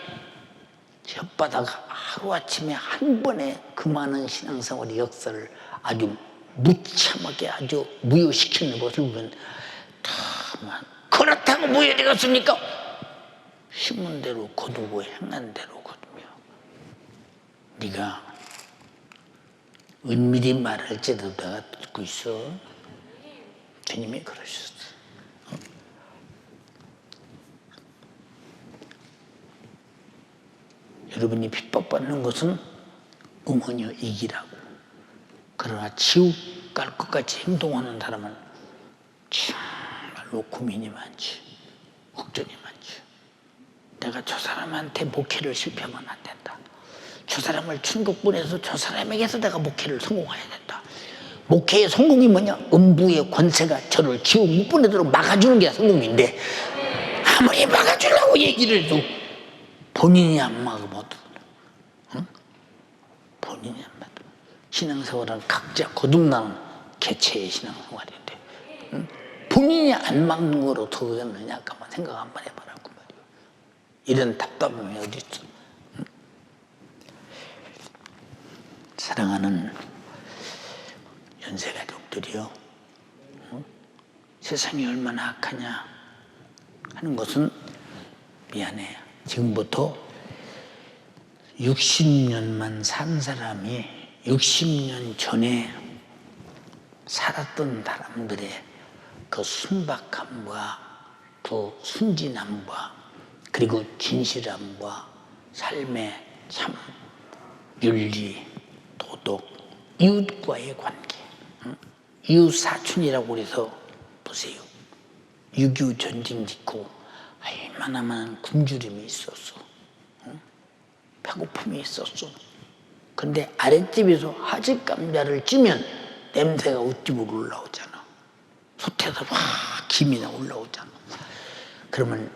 혓바닥 하루아침에 한 번에 그 많은 신앙생활의 역사를 아주 무참하게 아주 무효시키는 것을 보면 다만 그렇다고 무효되겠습니까? 심은 대로 거두고 행한 대로 거두며, 네가 은밀히 말할지도 내가 듣고 있어. 주님이 그러셨어. 여러분이 핍박받는 것은 응원이여 이기라고. 그러나 지옥 갈 것 같이 행동하는 사람은 정말로 고민이 많지, 걱정이 많지. 내가 저 사람한테 목회를 실패하면 안 된다. 저 사람을 천국 보내서 저 사람에게서 내가 목회를 성공해야 된다. 목회의 성공이 뭐냐? 음부의 권세가 저를 지옥 못 보내도록 막아주는 게 성공인데, 아무리 막아주려고 얘기를 해도 본인이 안 막으면 응? 본인이 안 막으면. 신앙생활은 각자 거듭나는 개체의 신앙생활인데, 응? 본인이 안 막는 거로 더 되겠느냐? 한번 생각 한번 해봐라 그 말이에요. 이런 답답함이 어디 있어? 응? 사랑하는 연세가족들이요, 응? 세상이 얼마나 악하냐 하는 것은 미안해. 지금부터 60년만 산 사람이 60년 전에 살았던 사람들의 그 순박함과 그 순진함과 그리고 진실함과 삶의 참 윤리, 도덕, 이웃과의 관계, 이웃 사촌이라고 해서 보세요. 6.25 전쟁 직후 얼마나 많은 굶주림이 있었어. 배고픔이 있었어. 근데 아랫집에서 하지 감자를 찌면 냄새가 웃집으로 올라오잖아. 솥에서 막 김이 나 올라오잖아. 그러면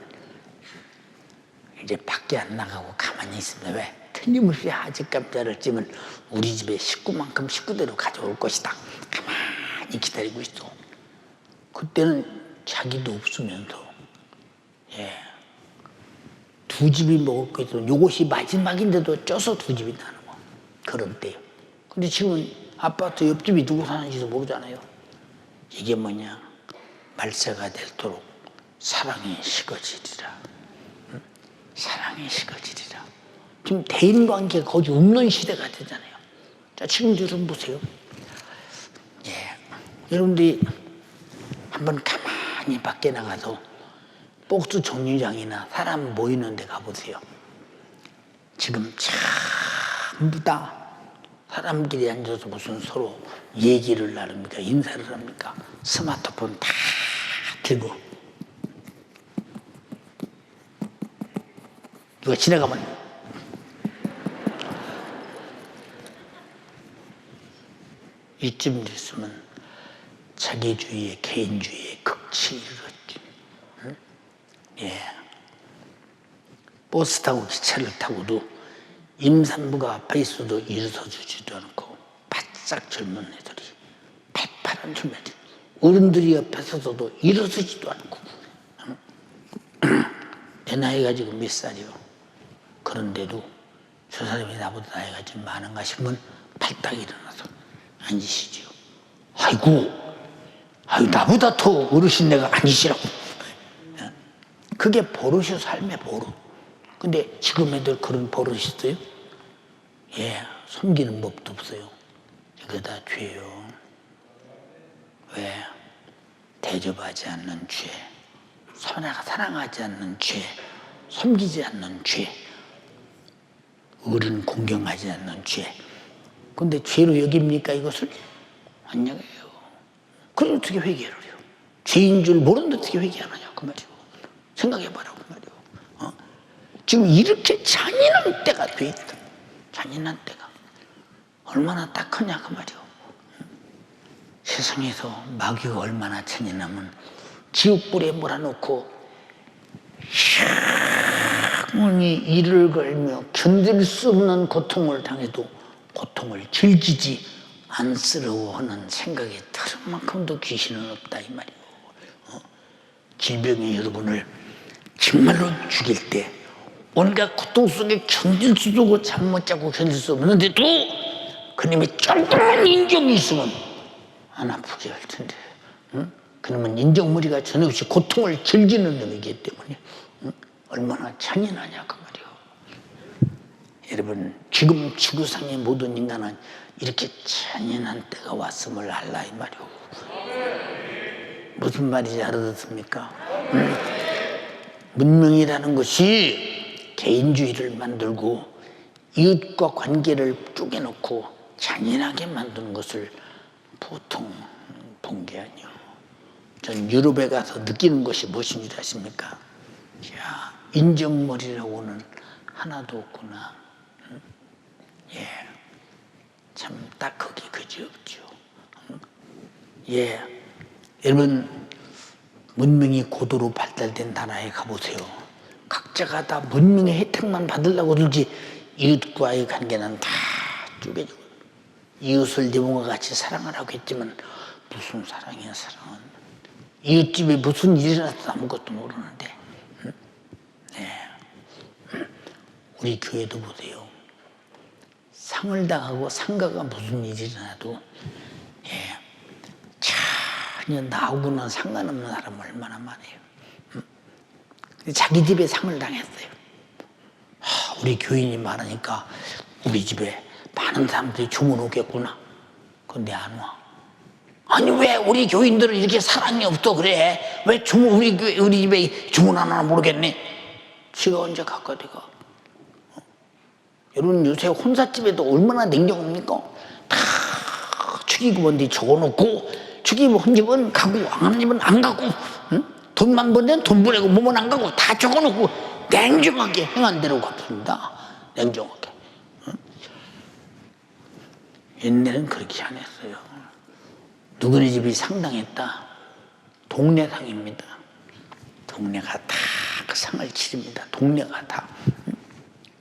이제 밖에 안 나가고 가만히 있습니다. 왜? 틀림없이 하지 감자를 찌면 우리 집에 식구만큼 식구대로 가져올 것이다. 가만히 기다리고 있어. 그때는 자기도 없으면서 두 집이 먹을 거 있어. 요것이 마지막인데도 쪄서 두 집이 나는 거. 그런 때요. 근데 지금은 아파트 옆집이 누구 사는지도 모르잖아요. 이게 뭐냐? 말세가 될도록 사랑이 식어지리라. 사랑이 식어지리라. 지금 대인관계가 거의 없는 시대가 되잖아요. 자, 지금 여러분 보세요. 여러분들이 한번 가만히 밖에 나가서 복수 정류장이나 사람 모이는 데 가보세요. 지금 전부 다 사람끼리 앉아서 무슨 서로 얘기를 나눕니까? 인사를 합니까? 스마트폰 다 들고. 누가 지나가면 이쯤 됐으면 자기주의에 개인주의에 극치를 이뤘지. 응? 버스 타고 기차를 타고도 임산부가 앞에 있어도 일어서주지도 않고 바싹 젊은 애들이 팔팔한 젊은 애들 어른들이 옆에 서서도 일어서지도 않고 내 나이가 지금 몇 살이요. 그런데도 저 사람이 나보다 나이가 좀 많은가 싶으면 발딱 일어나서 앉으시지요. 아이고 나보다 더 어르신 내가 앉으시라고. 그게 버릇이요. 삶의 버릇. 근데 지금 애들 그런 버릇이 있어요? 숨기는 법도 없어요. 이거 다 죄요. 왜? 대접하지 않는 죄, 사랑하지 않는 죄, 섬기지 않는 죄, 어른 공경하지 않는 죄. 근데 죄로 여깁니까 이것을? 안 여겨요. 그럼 어떻게 회개를 해요? 죄인 줄 모르는데 어떻게 회개 안 하냐 그 말이요. 생각해봐라 그 말이요. 지금 이렇게 잔인한 때가 돼 있다. 잔인한 때가 얼마나 딱하냐 그 말이요. 세상에서 마귀가 얼마나 잔인하면 지옥불에 몰아놓고 영원히 이를 걸며 견딜 수 없는 고통을 당해도 고통을 즐기지 안쓰러워하는 생각이 들은 만큼도 귀신은 없다 이 말이요. 질병이 여러분을 정말로 죽일 때 온갖 고통 속에 견딜 수도 없고 잠 못 자고 견딜 수 없는데도 그놈이 조금만 인정이 있으면 안 아프게 할 텐데. 그러면 인정머리가 전혀 없이 고통을 즐기는 놈이기 때문에 얼마나 잔인하냐 그 말이요. 여러분 지금 지구상의 모든 인간은 이렇게 잔인한 때가 왔음을 알라 이 말이오. 무슨 말인지 알아듣습니까? 문명이라는 것이 개인주의를 만들고 이웃과 관계를 쪼개놓고 잔인하게 만드는 것을 보통 본 게 아니요. 전 유럽에 가서 느끼는 것이 무엇인지 아십니까? 야, 인정머리라고는 하나도 없구나. 참 딱 거기 그지없죠. 여러분 문명이 고도로 발달된 나라에 가보세요. 각자가 다 문명의 혜택만 받으려고 들지 이웃과의 관계는 다 쪼개지고 이웃을 네 몸과 같이 사랑하라고 했지만 무슨 사랑이야 사랑은. 이웃집에 무슨 일이 일어나도 아무것도 모르는데. 우리 교회도 보세요. 상을 당하고 상가가 무슨 일이 일어나도 전혀 나하고는 상관없는 사람 얼마나 많아요. 자기 집에 상을 당했어요. 우리 교인이 많으니까 우리 집에 많은 사람들이 주문 오겠구나. 근데 안 와. 아니 왜 우리 교인들은 이렇게 사랑이 없어 그래? 왜 우리 집에 주문 하나 모르겠니? 지가 언제 가까이가? 여러분 요새 혼사집에도 얼마나 냉정합니까? 다 축의금원들이 적어놓고 축의금 집은 가고 안 하는 집은 안 가고, 응? 돈만 번데 돈 보내고 몸은 안 가고 다 적어놓고 냉정하게 행한 대로 갚습니다. 냉정하게. 응? 옛날엔 그렇게 안 했어요. 누구네 집이 상당했다. 동네상입니다. 동네가 다 그 상을 치릅니다. 동네가 다.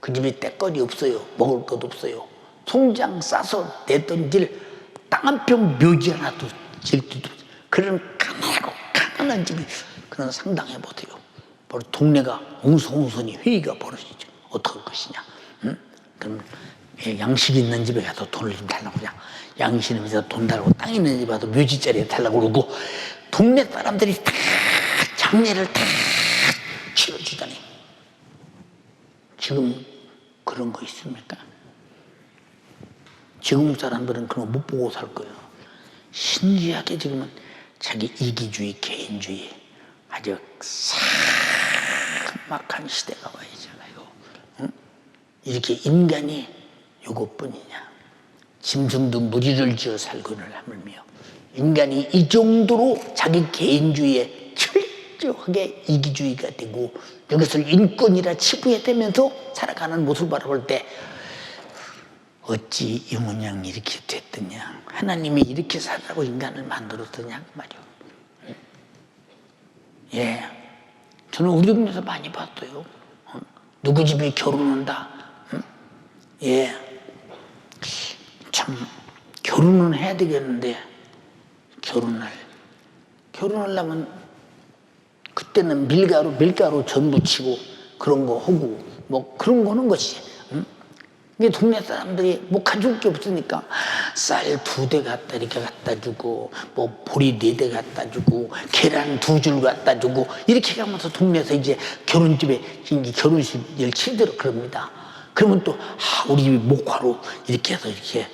그 집에 때거리 없어요. 먹을 것 없어요. 송장 싸서 내던질 땅 한 평 묘지 하나도 질지도 그런 가난하고 가난한 집이 그런 상당해 보세요. 바로 동네가 웅성웅성이 회의가 벌어지죠. 어떻게 할 것이냐. 응? 그럼 양식 있는 집에 가서 돈을 좀 달라고 그냥 양식 있는 집에서 돈 달라고 땅 있는 집에 가서 묘지자리에 달라고 그러고 동네 사람들이 다 장례를 다 치러주다니. 지금 그런 거 있습니까? 지금 사람들은 그런 거 못 보고 살 거예요. 신기하게 지금은 자기 이기주의, 개인주의 아주 삭막한 시대가 와 있잖아요. 응? 이렇게 인간이 요것뿐이냐? 짐승도 무리를 지어 살거늘 하물며 인간이 이 정도로 자기 개인주의에 철저하게 이기주의가 되고 이것을 인권이라 치부해대면서 살아가는 모습을 바라볼 때 어찌 이 모양 이렇게 됐더냐. 하나님이 이렇게 살라고 인간을 만들었더냐 그 말이요. 예, 저는 우리 동네에서 많이 봤어요. 누구 집에 결혼한다. 예, 참 결혼은 해야 되겠는데 결혼하려면 그때는 밀가루 전 부치고 그런 거 하고 뭐 그런 거 하는 것이. 이게 동네 사람들이 뭐 가져올 게 없으니까 쌀 2대 갖다 이렇게 갖다 주고 뭐 보리 4대 갖다 주고 계란 2줄 갖다 주고 이렇게 가면서 동네에서 이제 결혼집에 이제 결혼식을 치도록 그럽니다. 그러면 또 우리 집이 목화로 이렇게 해서 이렇게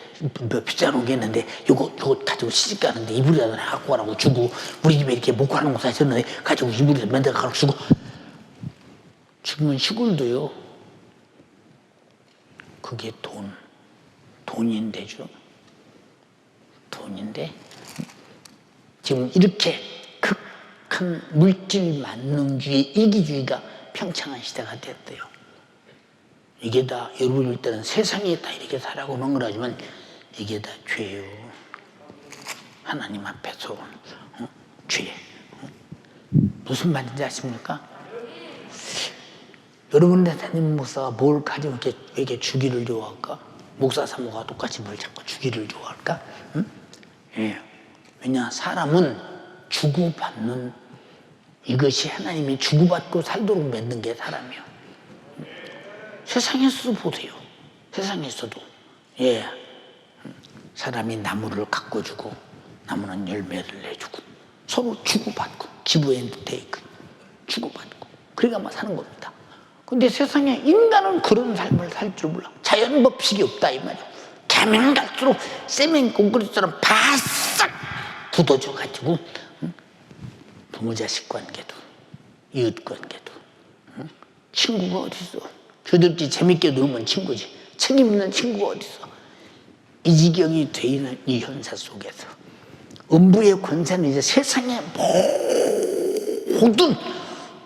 비싼 게 있는데 요거 가지고 시집 가는데 이불이라도 갖고 가라고 주고 우리 집에 이렇게 목화 농사 졌는데 가지고 이불에다 맨날 가라고 주고. 지금은 시골도요. 그게 돈인데죠. 돈인데 지금 이렇게 극한 물질 만능주의, 이기주의가 평창한 시대가 됐대요. 이게 다 여러분 일 때는 세상에 다 이렇게 살라고 하는 거라지만 이게 다 죄요. 하나님 앞에서 죄. 무슨 말인지 아십니까? 여러분의 담임 목사가 뭘 가지고 이렇게 주기를 좋아할까? 목사 사모가 똑같이 뭘 자꾸 주기를 좋아할까? 응? 예. 왜냐, 사람은 주고받는 이것이 하나님이 주고받고 살도록 만든 게 사람이에요. 세상에서도 보세요. 세상에서도. 예. 사람이 나무를 가꿔주고, 나무는 열매를 내주고, 서로 주고받고, 기브 앤드 테이크. 주고받고. 그래야만 사는 겁니다. 근데 세상에 인간은 그런 삶을 살 줄 몰라. 자연 법칙이 없다 이 말이야. 가면 갈수록 세멘 콘크리트처럼 바싹 굳어져 가지고 부모 자식 관계도 이웃 관계도 친구가 어디 있어. 저들끼리 재밌게 놀면 친구지. 책임 있는 친구가 어디 있어. 이 지경이 돼 있는 이 현사 속에서 음부의 권세는 이제 세상의 모든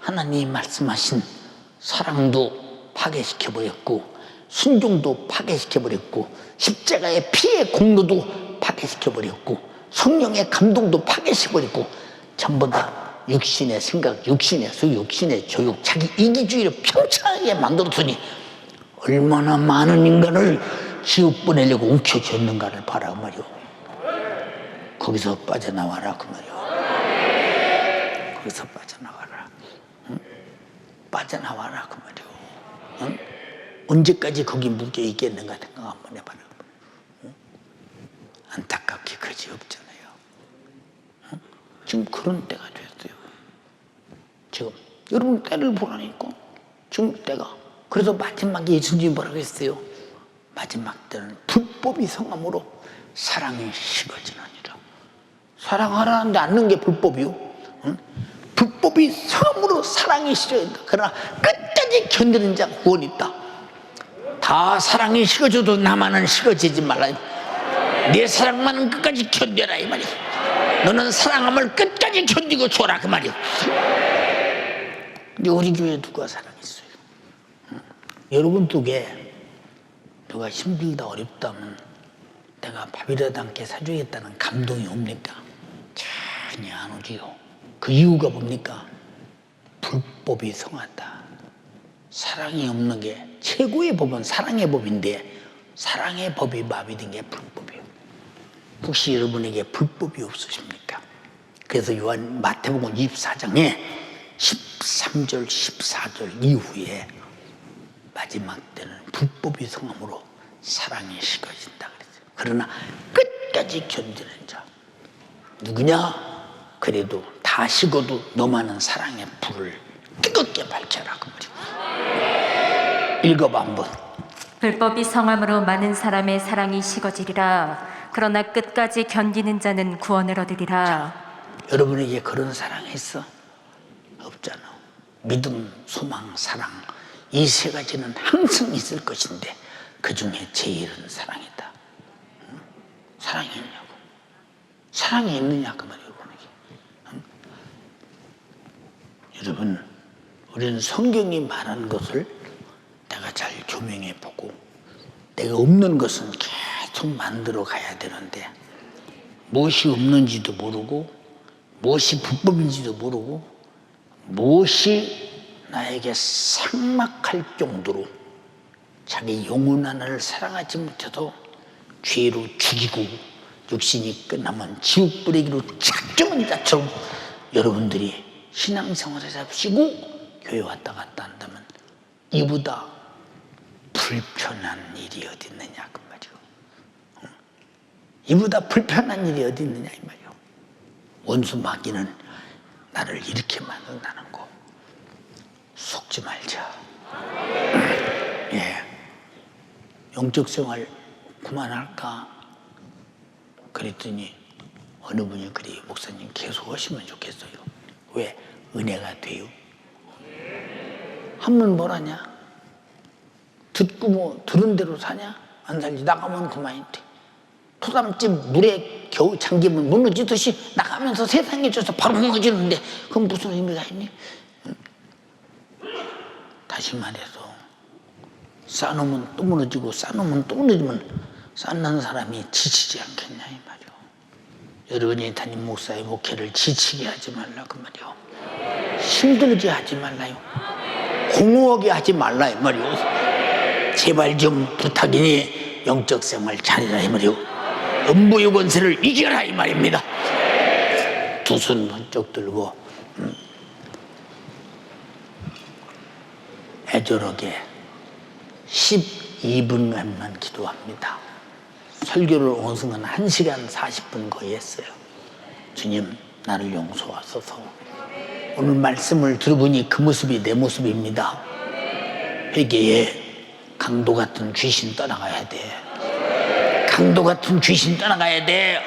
하나님이 말씀하신 사랑도 파괴시켜버렸고 순종도 파괴시켜버렸고 십자가의 피의 공로도 파괴시켜버렸고 성령의 감동도 파괴시켜버렸고 전부 다 육신의 생각, 육신의 수, 육신의 조욕, 자기 이기주의를 평창하게 만들었으니 얼마나 많은 인간을 지옥 보내려고 움켜쥐었는가를 봐라 그 말이오. 거기서 빠져나와라 그 말이오. 거기서 빠져나와라. 빠져나와라 그 말이오. 응? 언제까지 거기 묶여 있겠는가 생각 한번 해봐라. 응? 안타깝게 그지 없잖아요. 응? 지금 그런 때가 됐어요. 지금 여러분 때를 보라니까 지금 때가 그래서 마지막에 예수님이 뭐라고 했어요? 마지막 때는 불법이 성함으로 사랑이 식어지느니라. 사랑하라는데 않는 게 불법이요. 응? 불법이 성함으로 사랑이 식어진다. 그러나 끝까지 견디는 자가 구원이 있다. 다 사랑이 식어져도 나만은 식어지지 말라. 내 사랑만은 끝까지 견뎌라 이 말이야. 너는 사랑함을 끝까지 견디고 줘라 그 말이야. 근데 우리 교회에 누가 사랑했어요? 응? 여러분 쪽에 누가 힘들다 어렵다면 내가 밥이라도 함께 사주겠다는 감동이 옵니까? 전혀 안 오지요. 그 이유가 뭡니까? 불법이 성하다. 사랑이 없는 게 최고의 법은 사랑의 법인데 사랑의 법이 마비된 게 불법이에요. 혹시 여러분에게 불법이 없으십니까? 그래서 마태복음 24장에 13절 14절 이후에 마지막 때는 불법이 성함으로 사랑이 식어진다 그랬어요. 그러나 끝까지 견디는 자 누구냐? 그래도 다 식어도 너만은 사랑의 불을 뜨겁게 밝혀라 그 말이야. 읽어봐 한번. 불법이 성함으로 많은 사람의 사랑이 식어지리라. 그러나 끝까지 견디는 자는 구원을 얻으리라. 여러분에게 그런 사랑 있어? 없잖아. 믿음, 소망, 사랑 이 세 가지는 항상 있을 것인데 그 중에 제일은 사랑이다. 응? 사랑이 있냐고. 사랑이 있느냐 그 말이에요. 여러분에게. 응? 여러분 우리는 성경이 말하는 것을 내가 잘 조명해 보고 내가 없는 것은 계속 만들어 가야 되는데 무엇이 없는지도 모르고 무엇이 불법인지도 모르고 무엇이 나에게 삭막할 정도로 자기 영혼 하나를 사랑하지 못해도 죄로 죽이고 육신이 끝나면 지옥 뿌리기로 작정한 자처럼 여러분들이 신앙생활을 잡으시고 교회 왔다 갔다 한다면 이보다 불편한 일이 어디 있느냐 그 말이요. 이보다 불편한 일이 어디 있느냐 이 말이요. 원수 마귀는 나를 이렇게 만든다는 거 속지 말자. 예, 영적 생활 그만할까 그랬더니 어느 분이 그래 목사님 계속 하시면 좋겠어요. 왜? 은혜가 돼요. 하면 뭐라냐? 듣고 뭐 들은 대로 사냐? 안 살지. 나가면 그만인데 토담집 물에 겨우 잠기면 무너지듯이 나가면서 세상에 져서 바로 무너지는데 그건 무슨 의미가 있니? 다시 말해서 쌓아놓으면 또 무너지고 쌓아놓으면 또 무너지면 쌓는 사람이 지치지 않겠냐 이 말이오. 여러분이 담임 목사의 목회를 지치게 하지 말라 그 말이오. 힘들게 하지 말라요. 공허하게 하지 말라 이 말이오. 제발 좀 부탁이니 영적 생활 잘해라 이 말이오. 음부의 권세를 이겨라 이 말입니다. 두 손 번쩍 들고 애절하게 12분간만 기도합니다. 설교를 어느 순간 1시간 40분 거의 했어요. 주님 나를 용서하소서. 오늘 말씀을 들어보니 그 모습이 내 모습입니다. 회개에 강도 같은 귀신 떠나가야 돼. 강도 같은 귀신 떠나가야 돼.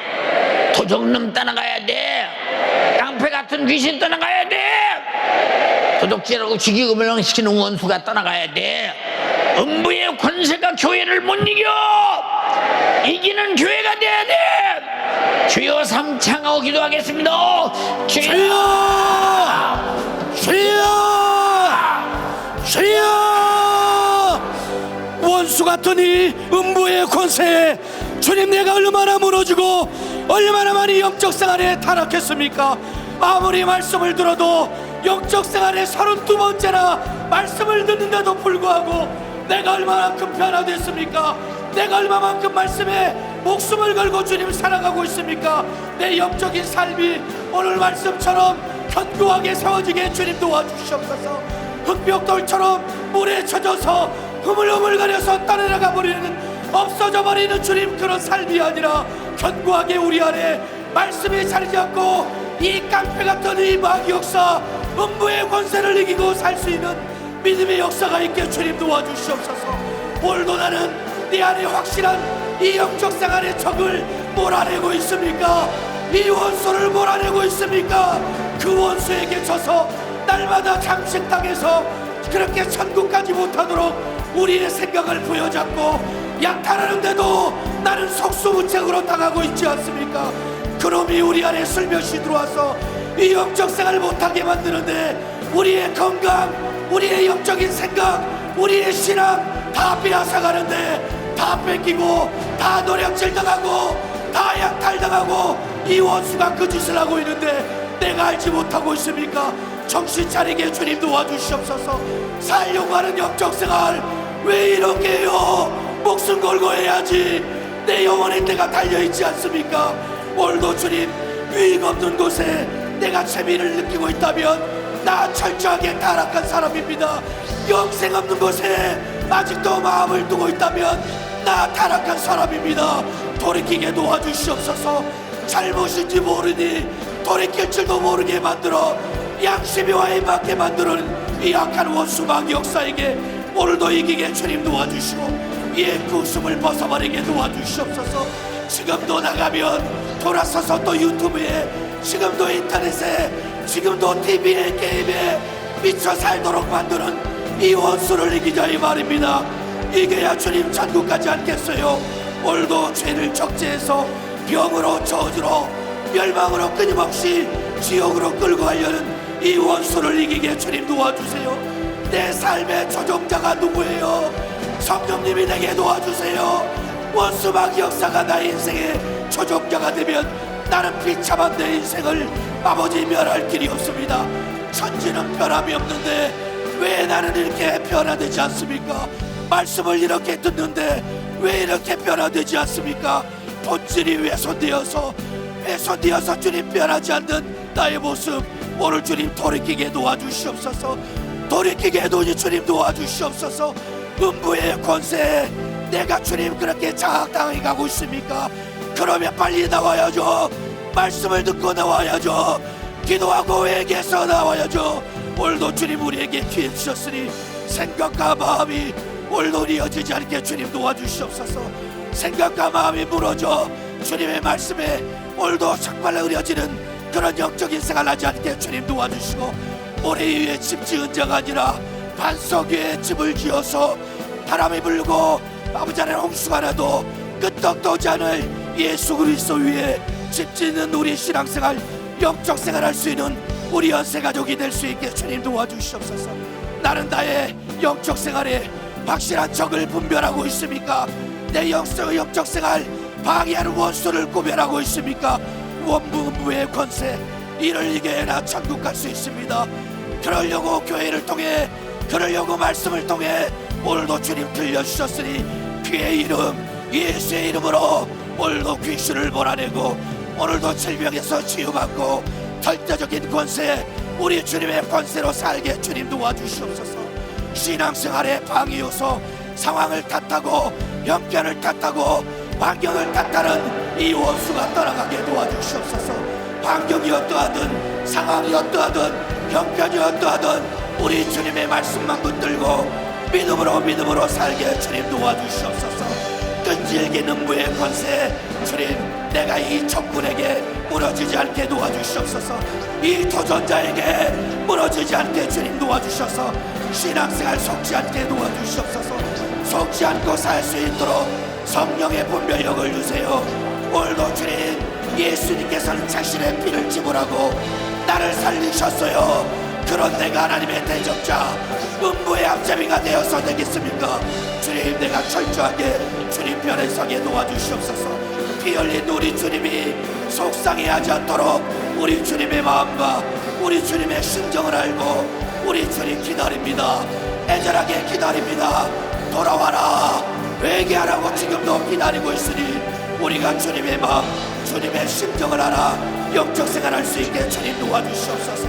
도적놈 떠나가야 돼. 깡패 같은 귀신 떠나가야 돼. 도둑질하고 죽이고 멸망시키는 원수가 떠나가야 돼. 음부의 권세가 교회를 못 이겨. 이기는 교회가 돼야 돼. 주여 삼창하고 기도하겠습니다. 주여 주여 주여 원수 같은 이 음부의 권세에 주님 내가 얼마나 무너지고 얼마나 많이 영적 생활에 타락했습니까? 아무리 말씀을 들어도 영적 생활에 32번째나 말씀을 듣는데도 불구하고 내가 얼마만큼 변화됐습니까? 내가 얼마만큼 말씀에 목숨을 걸고 주님을 사랑하고 있습니까? 내 영적인 삶이 오늘 말씀처럼 견고하게 세워지게 주님 도와주시옵소서. 흑벽돌처럼 물에 젖어서 흐물흐물거려서 떠내려가 버리는 없어져 버리는 주님 그런 삶이 아니라 견고하게 우리 안에 말씀이 자리 잡고 이 깡패 같은 이 마귀 역사 음부의 권세를 이기고 살 수 있는 믿음의 역사가 있게 주님 도와주시옵소서. 오늘도 나는 내 안에 확실한 이 영적 생활의 적을 몰아내고 있습니까? 이 원수를 몰아내고 있습니까? 그 원수에게 져서 날마다 잠식당해서 그렇게 천국까지 못하도록 우리의 생각을 부여잡고 약탈하는데도 나는 속수무책으로 당하고 있지 않습니까? 그놈이 우리 안에 슬며시 들어와서 이 영적 생활을 못하게 만드는데 우리의 건강, 우리의 영적인 생각, 우리의 신앙 다 빼앗아가는데, 다 뺏기고 다 노력질 당하고 다 약탈당하고 이 원수가 그 짓을 하고 있는데 내가 알지 못하고 있습니까? 정신 차리게 주님 도와주시옵소서. 살려고 하는 영적 생활 왜 이렇게 해요? 목숨 걸고 해야지. 내 영혼의 때가 달려있지 않습니까? 오늘도 주님, 유익 없는 곳에 내가 재미를 느끼고 있다면 나 철저하게 타락한 사람입니다. 영생 없는 곳에 아직도 마음을 두고 있다면 나 타락한 사람입니다. 돌이키게 도와주시옵소서. 잘못인지 모르니 돌이킬 줄도 모르게 만들어 양심이 와해받게 만드는 이 악한 원수 마귀 역사에게 오늘도 이기게 주님 도와주시고 이의 그 숨을 벗어버리게 도와주시옵소서. 지금도 나가면 돌아서서 또 유튜브에, 지금도 인터넷에, 지금도 TV에, 게임에 미쳐 살도록 만드는 이 원수를 이기자 이 말입니다. 이겨야 주님 천국까지 않겠어요? 오늘도 죄를 적재해서 병으로, 저주로, 멸망으로 끊임없이 지옥으로 끌고 가려는 이 원수를 이기게 주님 도와주세요. 내 삶의 조종자가 누구예요? 성령님이 내게 도와주세요. 원수 마귀 역사가 나의 인생의 조종자가 되면 나는 비참한 내 인생을 아버지 멸할 길이 없습니다. 천지는 변함이 없는데 왜 나는 이렇게 변화되지 않습니까? 말씀을 이렇게 듣는데 왜 이렇게 변화되지 않습니까? 본질이 훼손되어서 주님 변하지 않는 나의 모습, 오늘 주님 돌이키게 도와주시옵소서. 돌이키게 해도 주님 도와주시옵소서. 음부의 권세에 내가 주님 그렇게 장악당해 가고 있습니까? 그러면 빨리 나와야죠. 말씀을 듣고 나와야죠. 기도하고 회개해서 나와야죠. 오늘도 주님 우리에게 기회 주셨으니 생각과 마음이 오늘도 이어지지 않게 주님 도와주시옵소서. 생각과 마음이 무너져 주님의 말씀에 오늘도 정말 의려지는 그런 영적인 생활 하지 않게 주님 도와주시고, 모래 위에 집 지은 자가 아니라 반석 위에 집을 지어서 바람이 불고 아버지 하나님 홍수가 나도 끄떡도 오지 않을 예수 그리스도 위에 집 짓는 우리 신앙생활, 영적 생활할 수 있는 우리 연세가족이 될 수 있게 주님 도와주시옵소서. 나는 나의 영적 생활에 확실한 적을 분별하고 있습니까? 내 영적 생활 방해하는 원수를 구별하고 있습니까? 원부의 권세, 이를 이겨야 나 천국 갈 수 있습니다. 그러려고 교회를 통해, 그러려고 말씀을 통해 오늘도 주님 들려주셨으니 그의 이름, 예수의 이름으로 오늘도 귀신을 몰아내고 오늘도 질병에서 치유받고 절대적인 권세, 우리 주님의 권세로 살게 주님 도와주시옵소서. 신앙생활의 방해 요소, 상황을 탓하고 형편을 탓하고 환경을 탓하는 이 원수가 떠나가게 도와주시옵소서. 환경이 어떠하든 상황이 어떠하든 형편이 어떠하든 우리 주님의 말씀만 붙들고 믿음으로 살게 주님 도와주시옵소서. 끈질긴 음부의 권세, 주님 내가 이 적군에게 무너지지 않게 도와주시옵소서. 이 도전자에게 무너지지 않게 주님 도와주셔서 신앙생활 속지 않게 도와주시옵소서. 속지 않고 살 수 있도록 성령의 분별력을 주세요. 오늘도 주님, 예수님께서는 자신의 피를 지불하고 나를 살리셨어요. 그런 내가 하나님의 대적자, 음부의 앞잡이가 되어서 되겠습니까? 주님, 내가 철저하게 주님 편에 서게 도와주시옵소서. 피 흘린 우리 주님이 속상해하지 않도록 우리 주님의 마음과 우리 주님의 심정을 알고 우리 주님 기다립니다. 애절하게 기다립니다. 돌아와라, 회개하라고 지금도 기다리고 있으니 우리가 주님의 마음, 주님의 심정을 알아 영적 생활할 수 있게 주님 도와주시옵소서.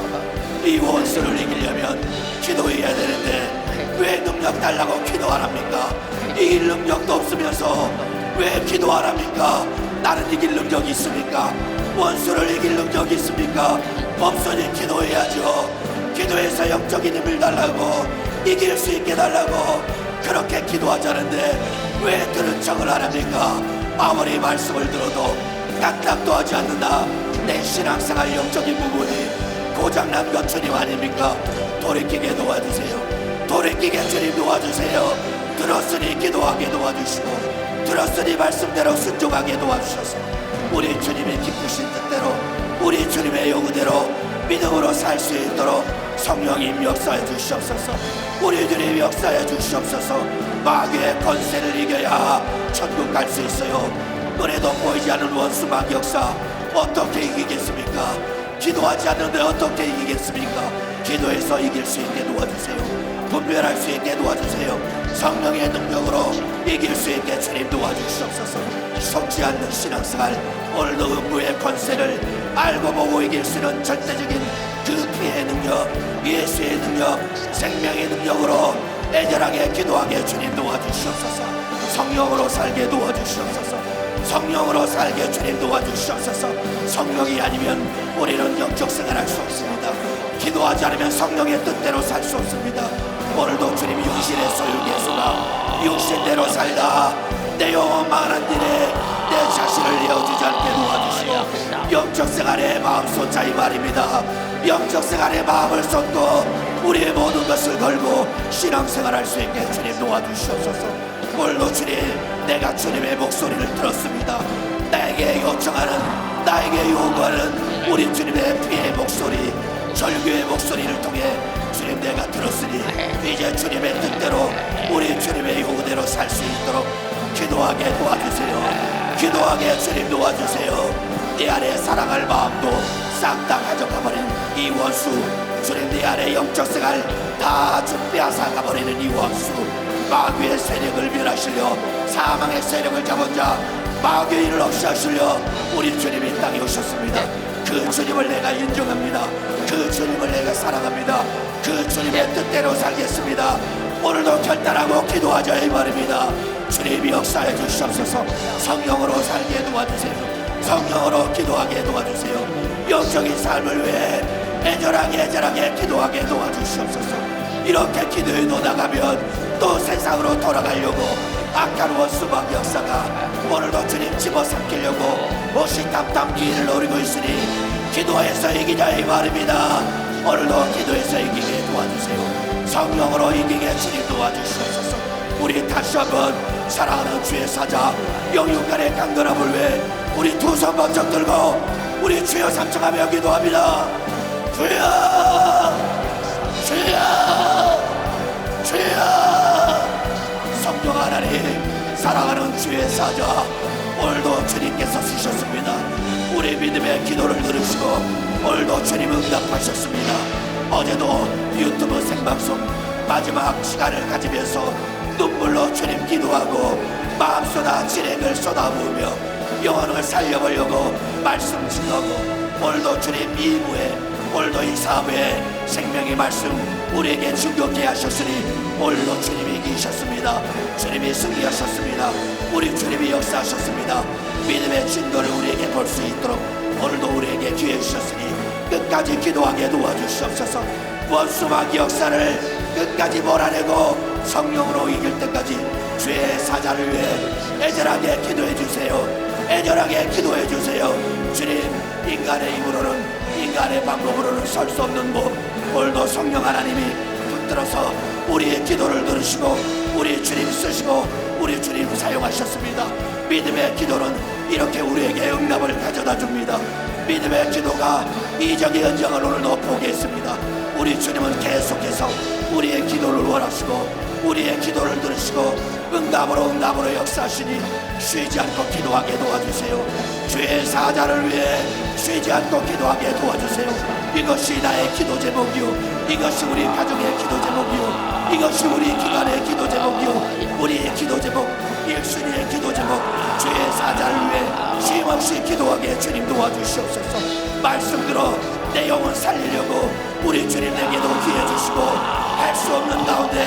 이 원수를 이기려면 기도해야 되는데 왜 능력 달라고 기도 안 합니까? 이길 능력도 없으면서 왜 기도 안 합니까? 나는 이길 능력이 있습니까? 원수를 이길 능력이 있습니까? 없으니 기도해야죠. 기도해서 영적인 힘을 달라고 이길 수 있게 달라고 그렇게 기도하자는데 왜 들은 척을 안 합니까? 아무리 말씀을 들어도 까딱도 하지 않는다. 내 신앙생활 영적인 부분이 고장난 것 주님 아닙니까? 돌이키게 도와주세요. 돌이키게 주님 도와주세요. 들었으니 기도하게 도와주시고 들었으니 말씀대로 순종하게 도와주셔서 우리 주님의 기쁘신 뜻대로 우리 주님의 요구대로 믿음으로 살 수 있도록 성령님 역사해 주시옵소서. 우리 주님 역사해 주시옵소서. 마귀의 권세를 이겨야 천국 갈 수 있어요. 눈에도 보이지 않는 원수 마귀 역사 어떻게 이기겠습니까? 기도하지 않는데 어떻게 이기겠습니까? 기도해서 이길 수 있게 도와주세요. 분별할 수 있게 도와주세요. 성령의 능력으로 이길 수 있게 주님 도와주시옵소서. 속지 않는 신앙생활 오늘도 음부의 권세를 알고 보고 이길 수 있는 절대적인 그 피의 능력, 예수의 능력, 생명의 능력으로 애절하게 기도하게 주님 도와주시옵소서. 성령으로 살게 도와주시옵소서. 성령으로 살게 주님 도와주시옵소서. 성령이 아니면 우리는 영적 생활할 수 없습니다. 기도하지 않으면 성령의 뜻대로 살 수 없습니다. 오늘도 주님 육신의 소유계수가 육신대로 살다 내 영혼 망하는 일에 내 자신을 내어주지 않게 도와주시고 영적 생활의 마음 쏟자 이 말입니다. 영적 생활의 마음을 쏟고 우리의 모든 것을 걸고 신앙생활할 수 있게 주님 도와주시옵소서. 오늘도 주님 내가 주님의 목소리를 들었습니다. 나에게 요청하는 나에게 요구하는 우리 주님의 피의 목소리 절규의 목소리를 통해 주님 내가 들었으니 이제 주님의 뜻대로 우리 주님의 요구대로 살 수 있도록 기도하게 도와주세요. 기도하게 주님 도와주세요. 내 안에 사랑할 마음도 싹 다 가져가버린 이 원수 주님 내 안에 영적 생활 다 빼앗아 가버리는 이 원수 마귀의 세력을 멸하시려 사망의 세력을 잡은 자 마귀의 일을 없이하시려 우리 주님이 이 땅에 오셨습니다. 그 주님을 내가 인정합니다. 그 주님을 내가 사랑합니다. 그 주님의 뜻대로 살겠습니다. 오늘도 결단하고 기도하자 이 말입니다. 주님이 역사해 주시옵소서. 성령으로 살게 도와주세요. 성령으로 기도하게 도와주세요. 영적인 삶을 위해 애절하게 기도하게 도와주시옵소서. 이렇게 기도해도 나가면 또 세상으로 돌아가려고 악한 원수막 역사가 오늘도 주님 집어삼키려고 오시탐탐 기회를 노리고 있으니 기도해서 이기자 이 말입니다. 오늘도 기도해서 이기게 도와주세요. 성령으로 이기게 주님 도와주시옵소서. 우리 다시 한번 사랑하는 주의 사자 영육간의 강건함을 위해 우리 두 손 번쩍 들고 우리 주여 삼청하며 기도합니다. 주여 주여 주여. 성령 하나님 사랑하는 주의 사자 오늘도 주님께서 쓰셨습니다. 우리 믿음의 기도를 들으시고 오늘도 주님 응답하셨습니다. 어제도 유튜브 생방송 마지막 시간을 가지면서 눈물로 주님 기도하고 마음 쏟아 진행을 쏟아부으며 영혼을 살려보려고 말씀 증거하고 오늘도 주님 2부에 오늘도 이 4부에 생명의 말씀 우리에게 증거케 하셨으니 오늘도 주님이 이기셨습니다. 주님이 승리하셨습니다. 우리 주님이 역사하셨습니다. 믿음의 증거를 우리에게 볼 수 있도록 오늘도 우리에게 기회 주셨으니 끝까지 기도하게 도와주시옵소서. 원수마귀 역사를 끝까지 몰아내고 성령으로 이길 때까지 주의 사자를 위해 애절하게 기도해 주세요. 애절하게 기도해 주세요. 주님 인간의 힘으로는 인간의 방법으로는 설 수 없는 곳 오늘도 성령 하나님이 붙들어서 우리의 기도를 들으시고 우리 주님 쓰시고 우리 주님 사용하셨습니다. 믿음의 기도는 이렇게 우리에게 응답을 가져다 줍니다. 믿음의 기도가 이적의 현장을 오늘도 포기했습니다. 우리 주님은 계속해서 우리의 기도를 원하시고 우리의 기도를 들으시고 응답으로 역사하시니 쉬지 않고 기도하게 도와주세요. 주의 사자를 위해 쉬지 않고 기도하게 도와주세요. 이것이 나의 기도 제목이요 이것이 우리 가정의 기도 제목이요 이것이 우리 기관의 기도 제목이요 우리의 기도 제목 일순위의 기도 제목 주의 사자를 위해 쉼없이 기도하게 주님 도와주시옵소서. 말씀 들어 내 영혼 살리려고 우리 주님 내게도 기회 주시고 할 수 없는 가운데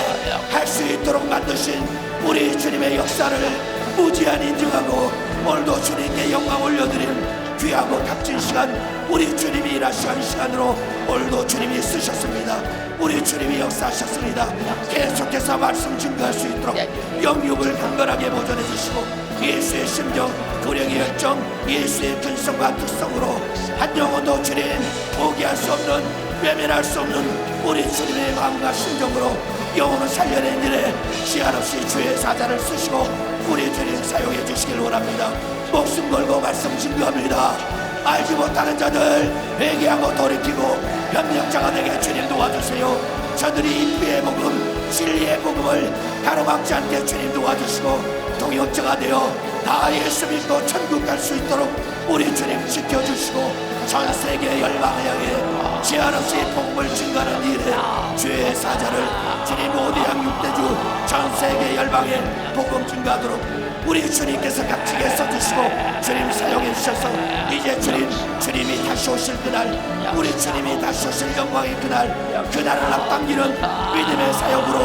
할 수 있도록 만드신 우리 주님의 역사를 무지한 인정하고 오늘도 주님께 영광 올려드리는 귀하고 값진 시간 우리 주님이 일하시는 시간으로 오늘도 주님이 쓰셨습니다. 우리 주님이 역사하셨습니다. 계속해서 말씀 증거할 수 있도록 영육을 강건하게 보존해 주시고 예수의 심정, 구령의 열정, 예수의 근성과 특성으로 한 영혼도 주님 포기할 수 없는, 외면할 수 없는 우리 주님의 마음과 심정으로 영혼을 살려낸 일에 시한 없이 주의 사자를 쓰시고 우리 주님 사용해 주시길 원합니다. 목숨 걸고 말씀 증거합니다. 알지 못하는 자들 회개하고 돌이키고 협력자가 되게 주님 도와주세요. 저들이 인비의 복음, 진리의 복음을 가로막지 않게 주님 도와주시고 동역자가 되어 다 예수 믿고 천국 갈 수 있도록 우리 주님 지켜주시고 전 세계 열방을 향해 제한 없이 복음을 증가하는 일에 주의 사자를 주님 5대양 6대주 전 세계 열방에 복음 증가하도록 우리 주님께서 값지게 써주시고 주님 사용해 주셔서 이제 주님이 다시 오실 그날, 우리 주님이 다시 오실 영광의 그날을 앞당기는 믿음의 사역으로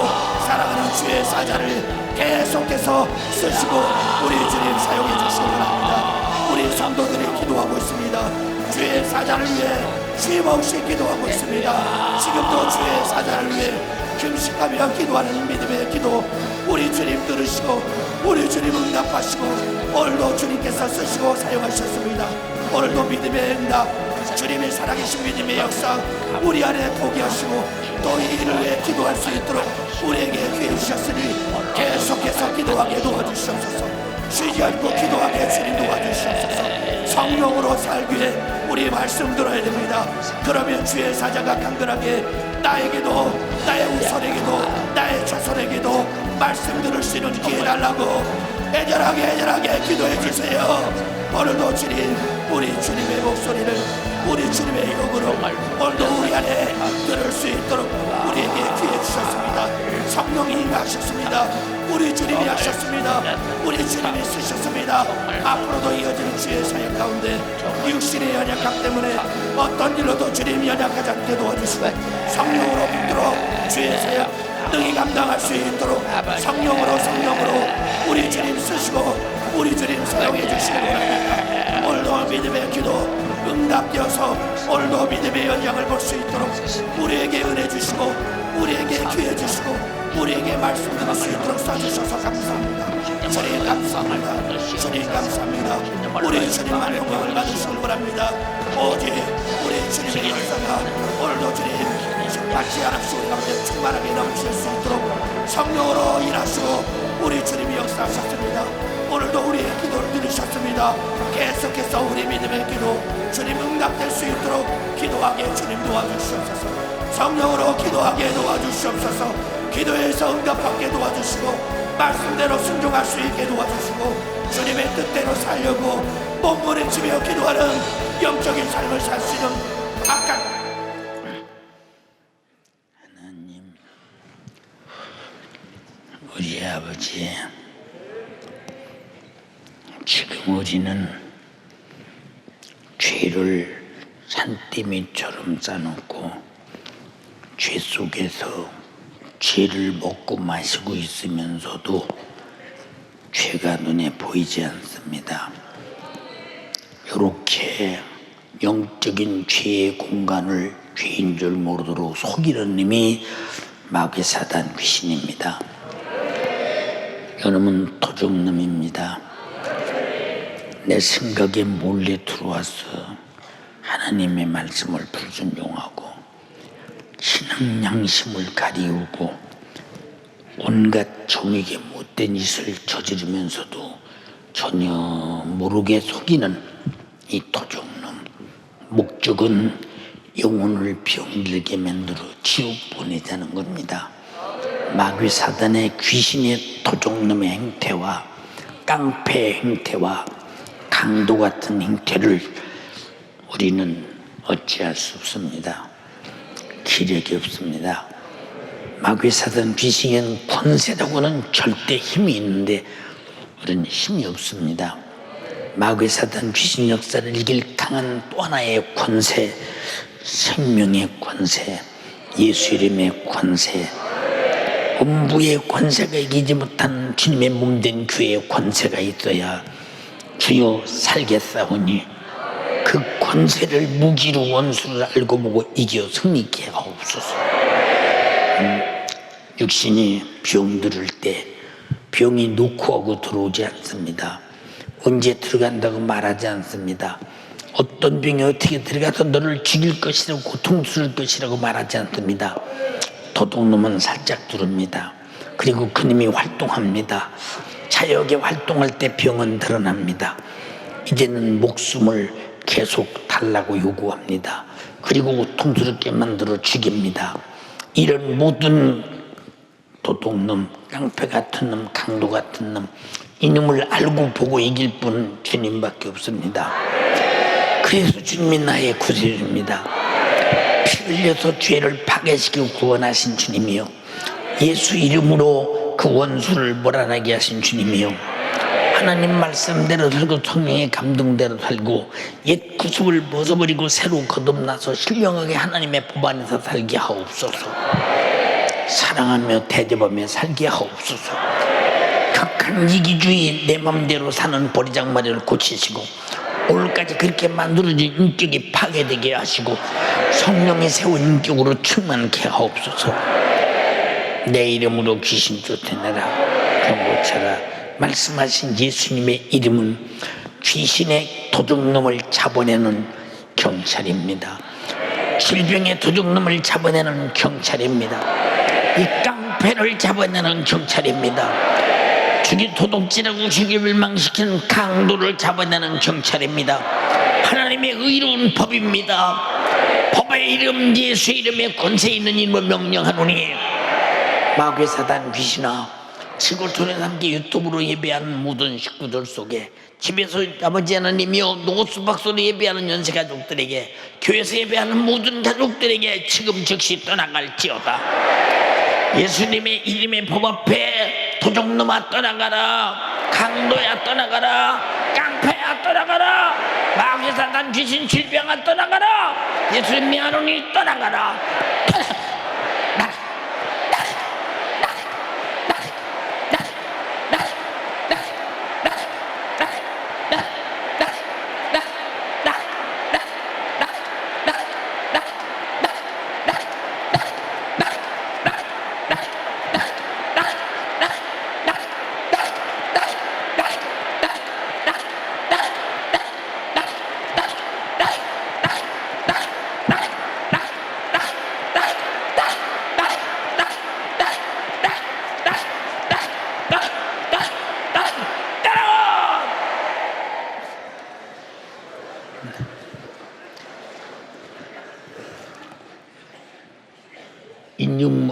사랑하는 주의 사자를 계속해서 쓰시고 우리 주님 사용해 주시기 바랍니다. 우리 성도들이 기도하고 있습니다. 주의 사자를 위해 쉼없이 기도하고 있습니다. 지금도 주의 사자를 위해 금식하며 기도하는 믿음의 기도 우리 주님 들으시고 우리 주님 응답하시고 오늘도 주님께서 쓰시고 사용하셨습니다. 오늘도 믿음의 응답, 주님의 살아계신 믿음의 역사 우리 안에 포기하시고 또 이 일을 위해 기도할 수 있도록 우리에게 기회 주셨으니 계속해서 기도하게 도와주시옵소서. 쉬지 않고 기도하게 주님 도와주시옵소서. 성령으로 살기 위해 우리 말씀 들어야 됩니다. 그러면 주의 사자가 강건하게 나에게도, 나의 후손에게도, 나의 자손에게도 말씀 들을 수 있는 기회 달라고 애절하게 기도해 주세요. 오늘도 주님, 우리 주님의 목소리를 우리 주님의 영으로 오늘도 우리 안에 들을 수 있도록 우리에게 기회 주셨습니다. 성령이 임하셨습니다. 우리 주님이 하셨습니다. 우리 주님이 쓰셨습니다. 앞으로도 이어지는 주의 사역 가운데 육신의 연약함 때문에 어떤 일로도 주님 연약하지 않게 도와주시고 성령으로 붙들어 주의 사역 능히 감당할 수 있도록 성령으로 우리 주님 쓰시고 우리 주님 사용해 주시기 바랍니다. 오늘도 믿음의 기도 응답되어서 오늘도 믿음의 연장을 볼 수 있도록 우리에게 은혜 주시고 우리에게 기회 주시고 우리에게 말씀 들을 수 있도록 써주셔서 감사합니다. 주님 감사합니다. 주님 감사합니다. 우리 주님만 영광을 받으시길 바랍니다. 오직 우리 주님의 역사가 오늘도 주님 받지 않았으 우리 가운데 충만하게 넘칠 수 있도록 성령으로 일하시고 우리 주님이 역사하셨습니다. 오늘도 우리의 기도를 들으셨습니다. 계속해서 우리 믿음의 기도 주님 응답될 수 있도록 기도하게 주님 도와주시옵소서. 성령으로 기도하게 도와주시옵소서. 기도에서 응답받게 도와주시고 말씀대로 순종할 수 있게 도와주시고 주님의 뜻대로 살려고 몸부림치며 기도하는 영적인 삶을 살 수 있는 악한 하나님, 우리 아버지, 지금 우리는 죄를 산더미처럼 싸놓고 죄 속에서 죄를 먹고 마시고 있으면서도 죄가 눈에 보이지 않습니다. 이렇게 영적인 죄의 공간을 죄인 줄 모르도록 속이는 놈이 마귀 사단 귀신입니다. 이놈은 도적놈입니다. 내 생각에 몰래 들어와서 하나님의 말씀을 불순종하고 신앙 양심을 가리우고 온갖 종에게 못된 짓을 저지르면서도 전혀 모르게 속이는 이 도적놈, 목적은 영혼을 병들게 만들어 지옥 보내자는 겁니다. 마귀 사단의 귀신의 도적놈의 행태와 깡패의 행태와 강도 같은 행태를 우리는 어찌할 수 없습니다. 기력이 없습니다. 마귀 사단 귀신은 권세라고는 절대 힘이 있는데 우리는 힘이 없습니다. 마귀 사단 귀신 역사를 이길 강한 또 하나의 권세, 생명의 권세, 예수 이름의 권세, 음부의 권세가 이기지 못한 주님의 몸된 교회의 권세가 있어야 주여 살겠사오니 그 권세를 무기로 원수를 알고 보고 이겨 승리케 하옵소서. 육신이 병들을 때 병이 노크하고 들어오지 않습니다. 언제 들어간다고 말하지 않습니다. 어떤 병이 어떻게 들어가서 너를 죽일 것이라고 고통스러울 것이라고 말하지 않습니다. 도둑놈은 살짝 두릅니다. 그리고 그놈이 활동합니다. 자역에 활동할 때 병은 드러납니다. 이제는 목숨을 계속 달라고 요구합니다. 그리고 고통스럽게 만들어 죽입니다. 이런 모든 도둑놈, 깡패 같은 놈, 강도 같은 놈, 이놈을 알고 보고 이길 분은 주님밖에 없습니다. 그래서 주님이 나의 구세주입니다. 피 흘려서 죄를 파괴시키고 구원하신 주님이요, 예수 이름으로 그 원수를 몰아나게 하신 주님이요, 하나님 말씀대로 살고 성령의 감동대로 살고 옛 구습을 벗어버리고 새로 거듭나서 신령하게 하나님의 법 안에서 살게 하옵소서. 사랑하며 대접하며 살게 하옵소서. 극한 이기주의 내 맘대로 사는 버리장머리를 고치시고 오늘까지 그렇게 만들어진 인격이 파괴되게 하시고 성령이 세운 인격으로 충만케 하옵소서. 내 이름으로 귀신 쫓아내라, 병 고쳐라 말씀하신 예수님의 이름은 귀신의 도둑놈을 잡아내는 경찰입니다. 질병의 도둑놈을 잡아내는 경찰입니다. 이 깡패를 잡아내는 경찰입니다. 죽이 도둑질하고 죽이 멸망시키는 강도를 잡아내는 경찰입니다. 하나님의 의로운 법입니다. 법의 이름 예수의 이름에 권세 있는 이름을 명령하노니 마귀 사단 귀신아, 지구촌에 함께 유튜브로 예배하는 모든 식구들 속에, 집에서 아버지 하나님이여 노스 박소로 예배하는 연세 가족들에게, 교회에서 예배하는 모든 가족들에게 지금 즉시 떠나갈지어다. 예수님의 이름의 법 앞에 도둑놈아 떠나가라, 강도야 떠나가라, 깡패야 떠나가라, 마귀 사단 귀신 질병아 떠나가라, 예수님이 하노니 떠나가라.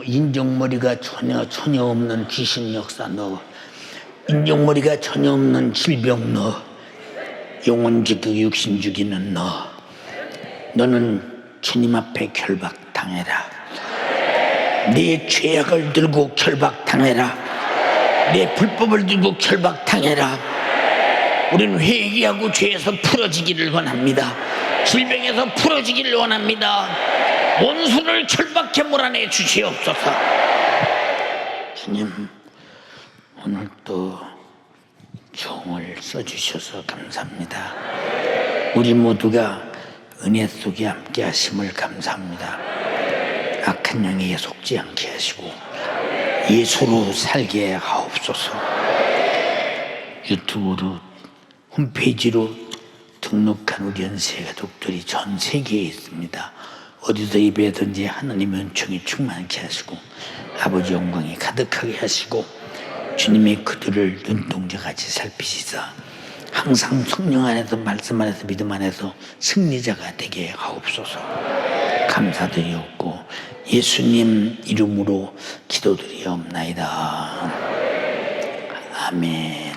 인정머리가 전혀 없는 귀신 역사 너, 인정머리가 전혀 없는 질병 너, 영혼 죽이고 육신 죽이는 너, 너는 주님 앞에 결박당해라. 내 죄악을 들고 결박당해라. 내 불법을 들고 결박당해라. 우리는 회개하고 죄에서 풀어지기를 원합니다. 질병에서 풀어지기를 원합니다. 원수를 결박해 몰아내 주시옵소서. 주님, 오늘 또 종을 써주셔서 감사합니다. 우리 모두가 은혜 속에 함께 하심을 감사합니다. 악한 영에 속지 않게 하시고 예수로 살게 하옵소서. 유튜브로 홈페이지로 등록한 우리 연세 가족들이 전 세계에 있습니다. 어디서 예배하든지 하나님의 은총이 충만케 하시고 아버지 영광이 가득하게 하시고 주님의 그들을 눈동자같이 살피시사 항상 성령 안에서 말씀 안에서 믿음 안에서 승리자가 되게 하옵소서. 감사드리옵고 예수님 이름으로 기도드리옵나이다. 아멘.